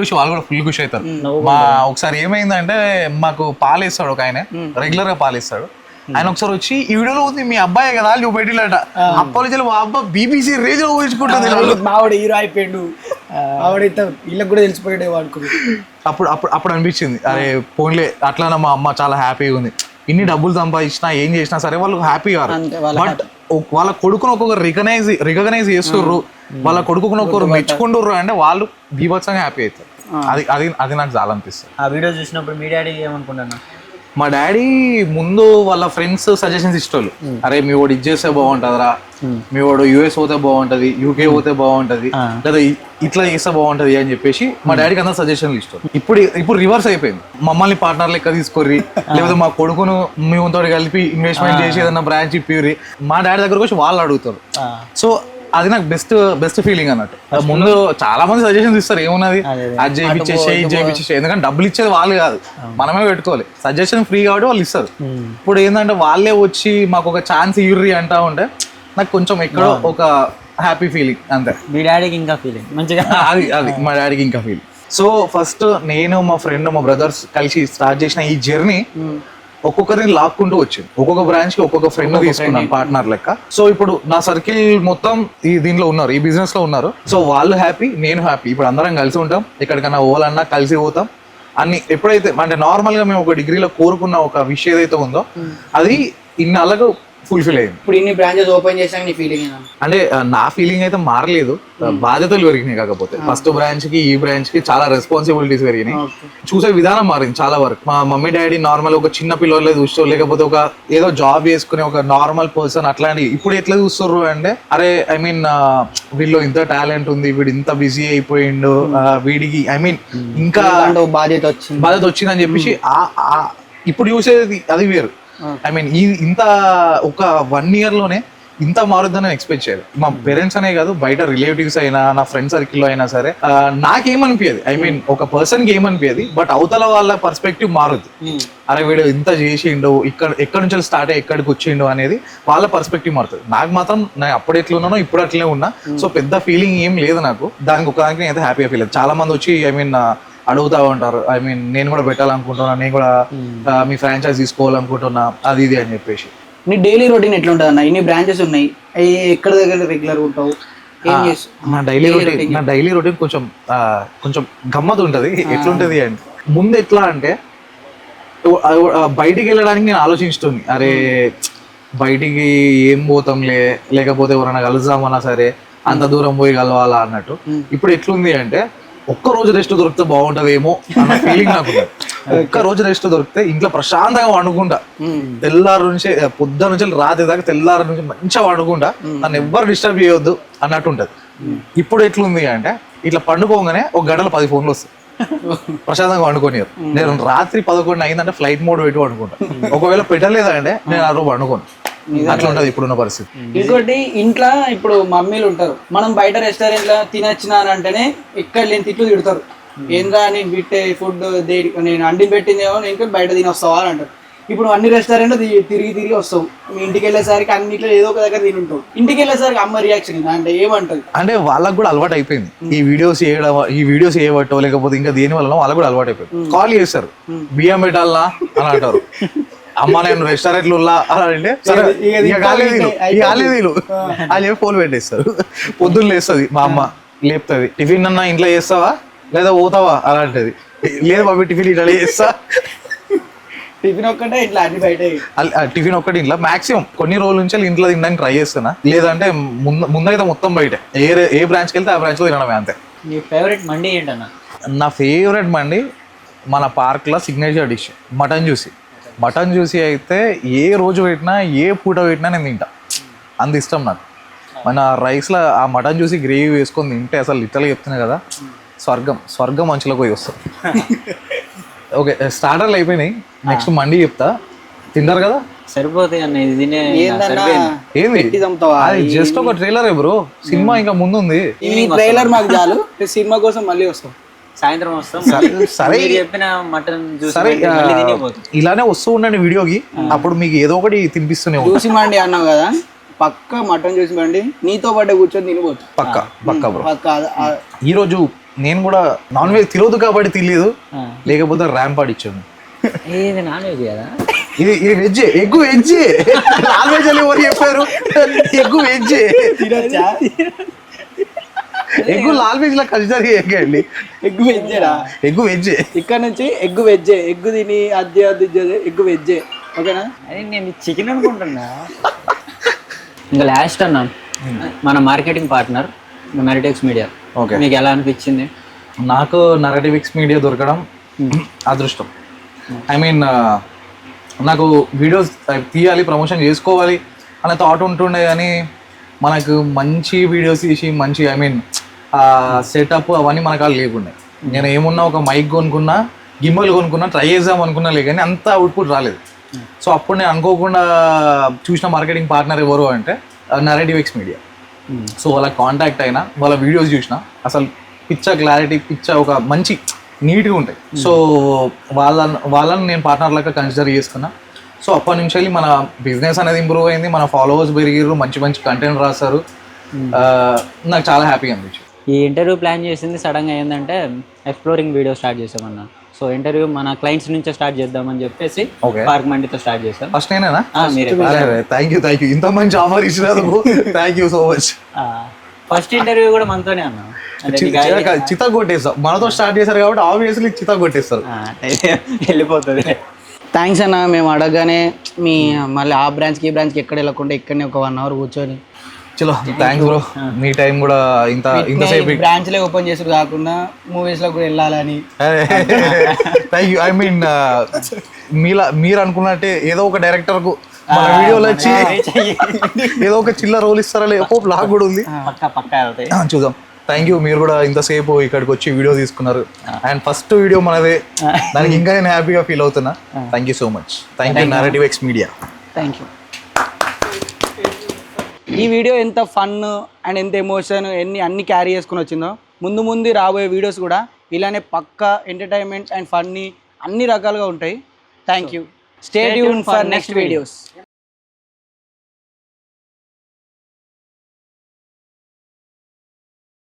చూసి వాళ్ళు కూడా ఫుల్ ఖుషి అవుతారు. మా ఒకసారి ఏమైందంటే మాకు పాలేస్తాడు ఒక ఆయన, రెగ్యులర్ గా పాలేస్తాడు. ఆయన ఒకసారి వచ్చి ఈ వీడియోలో ఉంది మీ అబ్బాయి కదా నువ్వు పెట్టినట, అప్పటి మా అబ్బాయి BBC రేంజ్ లో ఊహించుకుంటుంది. మావాడు హీరో అయిపోయాడు, ఆవిడైతే వీళ్ళకి కూడా తెలిసిపోయాడు అనుకుంది. అప్పుడు అనిపించింది, అరే పోన్లే అట్లానే మా అమ్మ చాలా హ్యాపీగా ఉంది, ఇన్ని డబ్బులు సంపాదించినా ఏం చేసినా సరే వాళ్ళు హ్యాపీ కాదు. బట్ వాళ్ళ కొడుకును ఒక్కొక్కరు రికగ్నైజ్ చేస్తుర్రు, వాళ్ళ కొడుకును ఒక్కొక్కరు మెచ్చుకుంటుర్రు అంటే వాళ్ళు బీభత్సంగా హ్యాపీ అవుతారు. అది నాకు చాలా అనిపిస్తుంది. ఆ వీడియో చూసినప్పుడు మీ డాడీ ఏమనుకుంటున్నా? మా డాడీ ముందు వాళ్ళ ఫ్రెండ్స్ సజెషన్స్ ఇష్టోళ్ళు, అరే మీ వాడు ఇది చేస్తే బాగుంటుందిరా, మీ వాడు US పోతే బాగుంటది, UK పోతే బాగుంటది, లేదా ఇట్లా చేస్తే బాగుంటది అని చెప్పేసి మా డాడీకి అందరూ సజెషన్లు ఇష్టం. ఇప్పుడు రివర్స్ అయిపోయింది, మమ్మల్ని పార్ట్నర్ లెక్క తీసుకోర్రి, లేకపోతే మా కొడుకును మేముతో కలిపి ఇన్వెస్ట్మెంట్ చేసి ఏదన్నా బ్రాంచ్ ఇప్పిర్రి, మా డాడీ దగ్గరకు వచ్చి వాళ్ళు అడుగుతారు. సో అది నాకు బెస్ట్ ఫీలింగ్ అన్నట్టు. ముందు చాలా మంది సజెషన్స్ ఇస్తారు, ఏమున్నది అది చేయించేసి, ఎందుకంటే డబ్బులు ఇచ్చేది వాళ్ళు కాదు, మనమే పెట్టుకోవాలి. సజెషన్ ఫ్రీ కాబట్టి వాళ్ళు ఇస్తారు. ఇప్పుడు ఏంటంటే వాళ్ళే వచ్చి మాకు ఒక ఛాన్స్ ఇవ్వరి అంటా ఉంటే నాకు కొంచెం ఎక్కడో ఒక హ్యాపీ ఫీలింగ్ అంతే. మీ డాడీకి ఇంకా ఫీలింగ్ మంచిగా, అది మా డాడీకి ఇంకా ఫీలింగ్. సో ఫస్ట్ నేను మా ఫ్రెండ్ మా బ్రదర్స్ కలిసి స్టార్ట్ చేసిన ఈ జర్నీ ఒక్కొక్కరిని లాక్కుంటూ వచ్చింది. ఒక్కొక్క బ్రాంచ్ కి ఒక్కొక్క ఫ్రెండ్ తీసుకున్నాను పార్ట్నర్ లెక్క. సో ఇప్పుడు నా సర్కిల్ మొత్తం దీంట్లో ఉన్నారు, ఈ బిజినెస్ లో ఉన్నారు. సో వాళ్ళు హ్యాపీ, నేను హ్యాపీ. ఇప్పుడు అందరం కలిసి ఉంటాం, ఎక్కడికన్నా పోవాలన్నా కలిసి పోతాం. అన్ని ఎప్పుడైతే అంటే నార్మల్ గా మేము ఒక డిగ్రీలో కోరుకున్న ఒక విషయం ఏదైతే ఉందో అది ఇన్నాళ్ళకు ఫుల్ఫిల్ అయింది. ఇప్పుడు ఇన్ని బ్రాంచెస్ ఓపెన్ చేసాక నీ ఫీలింగ్ ఏనా? అంటే నా ఫీలింగ్ అయితే మారలేదు, బాధ్యతలు పెరిగినాయి. కాకపోతే ఫస్ట్ బ్రాంచ్ కి ఈ బ్రాంచ్ కి చాలా రెస్పాన్సిబిలిటీస్ పెరిగినాయి. చూసే విధానం మారింది చాలా వరకు. మా మమ్మీ డాడీ నార్మల్ ఒక చిన్న పిల్లలే చూస్తూ, లేకపోతే ఒక ఏదో జాబ్ చేసుకునే ఒక నార్మల్ పర్సన్ అట్లాంటి ఇప్పుడు ఎట్లా చూస్తారు అంటే, అరే ఐ మీన్ వీళ్ళు ఇంత టాలెంట్ ఉంది, వీడు ఇంత బిజీ అయిపోయిండు, వీడికి ఐ మీన్ ఇంకా బాధ్యత వచ్చిందని చెప్పేసి ఇప్పుడు చూసేది అది వేరు. ఐ మీన్ ఇంత ఒక 1 year లోనే ఇంత మారుద్దని ఎక్స్పెక్ట్ చేయలేదు. మా పేరెంట్స్ అనే కాదు, బయట రిలేటివ్స్ అయినా నా ఫ్రెండ్ సర్కిల్లో అయినా సరే నాకేమనిపించదు. ఐ మీన్ ఒక పర్సన్కి ఏమనిపించదు, బట్ అవతల వాళ్ళ పర్స్పెక్టివ్ మారుద్ది. అరే వీడు ఇంత చేసిండు, ఎక్కడి నుంచి స్టార్ట్ అయ్యి ఎక్కడికి వచ్చిండు అనేది వాళ్ళ పర్స్పెక్టివ్ మారుతుంది. నాకు మాత్రం నేను అప్పుడు ఎట్లా ఉన్నానో ఇప్పుడు అట్లనే ఉన్నా. సో పెద్ద ఫీలింగ్ ఏం లేదు నాకు. దానికి ఒక దానికి అయితే హ్యాపీగా ఫీల్ అవుతుంది. చాలా మంది వచ్చి ఐ మీన్ అడుగుతా ఉంటారు, ఐ మీన్ నేను కూడా పెట్టాలనుకుంటున్నా, నేను కూడా మీ ఫ్రాంచైజ్ తీసుకోవాలనుకుంటున్నా, అది ఇది అని చెప్పేసి. నీ డైలీ రొటీన్ ఎట్లా ఉంటుంది అన్న? ఇన్ని బ్రాంచెస్ ఉన్నాయి, ఎక్కడ దగ్గర రెగ్యులర్ ఉంటావు? నా డైలీ రొటీన్ కొంచెం గమ్మత్ ఉంటుంది. ఎట్లుంటది అంటే, ముందు ఎట్లా అంటే బయటికి వెళ్ళడానికి నేను ఆలోచిస్తుంది, అరే బయటికి ఏం పోతాంలే, లేకపోతే ఎవరైనా కలుద్దామన్నా సరే అంత దూరం పోయి కలవాలా అన్నట్టు. ఇప్పుడు ఎట్లుంది అంటే, ఒక్క రోజు రెస్ట్ దొరికితే బాగుంటదేమో అన్న ఫీలింగ్ నాకు. ఒక్క రోజు రెస్ట్ దొరికితే ఇంట్లో ప్రశాంతంగా వండుకుంటా, తెల్లారు నుంచి పొద్దున నుంచి రాత్రి దాకా తెల్లారు నుంచి మంచిగా వండుకుంటా, నన్ను ఎవ్వరు డిస్టర్బ్ చేయొద్దు అన్నట్టు ఉంటది. ఇప్పుడు ఎట్లుంది అంటే, ఇట్లా పండుకోగానే ఒక గంటల 10 ఫోన్లు వస్తాయి, ప్రశాంతంగా వండుకోనియరు. నేను రాత్రి 11 అయిందంటే ఫ్లైట్ మోడ్ పెట్టి వండుకుంటా. ఒకవేళ పెట్టలేదంటే నేను ఆ రోజు వండుకోను. అట్లా ఉంటది ఇప్పుడున్న పరిస్థితి. ఇంకోటి, ఇంట్లో ఇప్పుడు మమ్మీలు ఉంటారు, మనం బయట రెస్టారెంట్ లో తినొచ్చినా అంటే ఎక్కడ లేని తిట్లు తిడతారు. ఏంద్రా నేను పెట్టే ఫుడ్ నేను అండి పెట్టిందేమో, నేను బయట తిని వస్తావా అని అంటారు. ఇప్పుడు అన్ని రెస్టారెంట్ తిరిగి వస్తావు, మీ ఇంటికి వెళ్ళేసరికి అన్నిట్లో ఏదో ఒక దగ్గర తిని ఉంటావు. ఇంటికి వెళ్ళేసరికి అమ్మ రియాక్షన్ అంటే ఏమంటది అంటే వాళ్ళకి కూడా అలవాటు అయిపోయింది. ఈ వీడియోస్ చేయబట్టో లేకపోతే ఇంకా దేని వల్ల వాళ్ళకి కూడా అలవాటు అయిపోయింది. కాల్ చేస్తారు, బియ్యం పెట్టాలనా అని అంటారు. అమ్మ నేను రెస్టారెంట్లు అంటే వాళ్ళు ఫోన్ పెట్టేస్తారు. పొద్దున్న లేస్తుంది మా అమ్మ, లేపుతుంది, టిఫిన్ అన్నా ఇంట్లో చేస్తావా లేదా పోతావా అలాంటిది. లేదు బాబు టిఫిన్ ఇట్లా చేస్తా, టిఫిన్ ఒక్కటే ఇట్లా అన్ని బయట. టిఫిన్ ఒక్కటి ఇంట్లో మాక్సిమం కొన్ని రోజుల నుంచి ఇంట్లో తినడానికి ట్రై చేస్తున్నా. లేదంటే ముందైతే మొత్తం బయట ఏ బ్రాంచ్కి వెళ్తే ఆ బ్రాంచ్లో తినడమే అంతే. నీ ఫేవరెట్ మండి ఏంటన్నా? నా ఫేవరెట్ మండి మన పార్క్లో సిగ్నేచర్ డిష్ మటన్ జ్యూసీ అయితే ఏ రోజు పెట్టినా ఏ పూట పెట్టినా నేను తింటా, అంత ఇష్టం నాకు. మన రైస్లో ఆ మటన్ జ్యూసీ గ్రేవీ వేసుకొని తింటే అసలు లిటరల్గా చెప్తున్నా కదా, స్వర్గం మంచులోకి పోయి వస్తాం. ఓకే, స్టార్టర్లు అయిపోయినాయి, నెక్స్ట్ మండి చెప్తా, తింటారు కదా సరిపోతాయి అన్న. ఏంది అది జస్ట్ ఒక ట్రైలర్ బ్రో, సినిమా ఇంకా ముందు ఉంది. ఈ ట్రైలర్ మాకు చాలు, సినిమా కోసం మళ్ళీ వస్తాం, సాయంత్రం వస్తాం. సరే చెప్పిన మటన్ సరే ఇలానే వస్తూ ఉండండి వీడియోకి, అప్పుడు మీకు ఏదో ఒకటి తినిపిస్తూనే చూసి మండి అన్నావు కదా, పక్క మటన్ చూసి మండి నీతో పాటు కూర్చొని తినిపోవచ్చు. పక్క బ్రో. ఈ రోజు నేను కూడా నాన్ వెజ్ తెలియదు కాబట్టి తెలియదు, లేకపోతే ర్యాంప్ ఆడిచ్చాను. ఇది నాన్ వెజ్ కదా, ఇది veg, egg veg. Non veg అని ఎవరు చెప్పారు? Egg veg, egg non veg లా కన్సిడర్ చేయకండి. ఎగ్ వెజ్జేరా, ఎగ్ వెజ్. ఇక్కడ నుంచి ఎగ్ వెజ్జే, ఎగ్ తిని అద్దె ఎగ్ వెజ్జే, ఓకేనా? అది నేను చికెన్ అనుకుంటున్నా. ఇంకా లాస్ట్ అన్న, మన marketing partner narratives media, okay, మీకు ఎలా అనిపించింది? నాకు నరేటివ్స్ మీడియా దొరకడం అదృష్టం. ఐ మీన్ నాకు వీడియోస్ తీయాలి, ప్రమోషన్ చేసుకోవాలి అనే థాట్ ఉంటుండే, కానీ మనకు మంచి వీడియోస్ తీసి మంచి ఐ మీన్ సెటప్ అవన్నీ మనకు వాళ్ళు లేకుండే. నేను ఏమున్నా ఒక మైక్ కొనుక్కున్నా, గిమ్మల్ కొనుక్కున్నా, ట్రై చేద్దాం అనుకున్నా, కానీ అంత అవుట్పుట్ రాలేదు. సో అప్పుడు నేను అనుకోకుండా చూసిన మార్కెటింగ్ పార్ట్నర్ ఎవరు అంటే నరేటివ్స్ మీడియా. సో వాళ్ళ కాంటాక్ట్ అయినా, వాళ్ళ వీడియోస్ చూసిన అసలు పిచ్చ క్లారిటీ, పిచ్చ ఒక మంచి నీట్గా ఉంటాయి. సో వాళ్ళని నేను పార్ట్నర్ లాగా కన్సిడర్ చేసుకున్నా. సో అప్పటి నుంచి వెళ్ళి మన బిజినెస్ అనేది ఇంప్రూవ్ అయింది, మన ఫాలోవర్స్ పెరిగిర్రు, మంచి కంటెంట్ రాస్తారు. నాకు చాలా హ్యాపీగా అనిపించింది. ఈ ఇంటర్వ్యూ ప్లాన్ చేసింది సడన్గా ఏంటంటే ఎక్స్ప్లోరింగ్ వీడియో స్టార్ట్ చేసామన్నా. సో ఇంటర్వ్యూ మన క్లయింట్స్ నుంచే స్టార్ట్ చేద్దామని చెప్పేసి పార్క్ మండితో స్టార్ట్ చేస్తాం. ఫస్ట్ నేనేనా? థ్యాంక్ యూ, ఇంత మంచి ఆఫర్ ఇచ్చినందుకు thank you so much. First interview కూడా మనతోనే అన్నా, చిత్త కొట్టేస్తాం. మనతో స్టార్ట్ చేశారు కాబట్టి ఆబ్వియస్లీ చిత్త కొట్టేస్తారు, వెళ్ళిపోతుంది. థ్యాంక్స్ అన్న, మేము అడగగానే మీ మళ్ళీ ఆ బ్రాంచ్కి ఈ బ్రాంచ్కి ఎక్కడ వెళ్ళకుండా ఇక్కడనే ఒక 1 hour కూర్చొని చలో థ్యాంక్స్ బ్రో, మీ టైం కూడా ఇంతసేపు బ్రాంచ్లే ఓపెన్ చేసుడు కాకుండా మూవీస్లో కూడా వెళ్ళాలని. Thank you. ఐ మీన్ మీరు అనుకున్నట్టే ఏదో ఒక డైరెక్టర్కు మన వీడియోలో వచ్చి ఏదో ఒక చిల్ల రోల్ ఇస్తారా లేకపో లాగ్ కూడా ఉంది, చూద్దాం. థ్యాంక్ యూ, మీరు కూడా ఇంతసేపు ఇక్కడికి వచ్చి వీడియో తీసుకున్నారు. అండ్ ఫస్ట్ వీడియో మనదే, దానికి ఇంకా నేను హ్యాపీగా ఫీల్ అవుతున్నా. Thank you so much. Thank you narrative X media. Thank you. ఈ వీడియో ఎంత ఫన్ అండ్ ఎంత ఎమోషన్ అన్ని క్యారీ చేసుకుని వచ్చిందో, ముందు రాబోయే వీడియోస్ కూడా ఇలానే పక్కా ఎంటర్టైన్మెంట్ అండ్ ఫన్నీ అన్ని రకాలుగా ఉంటాయి. Thank you. Stay tune for next videos.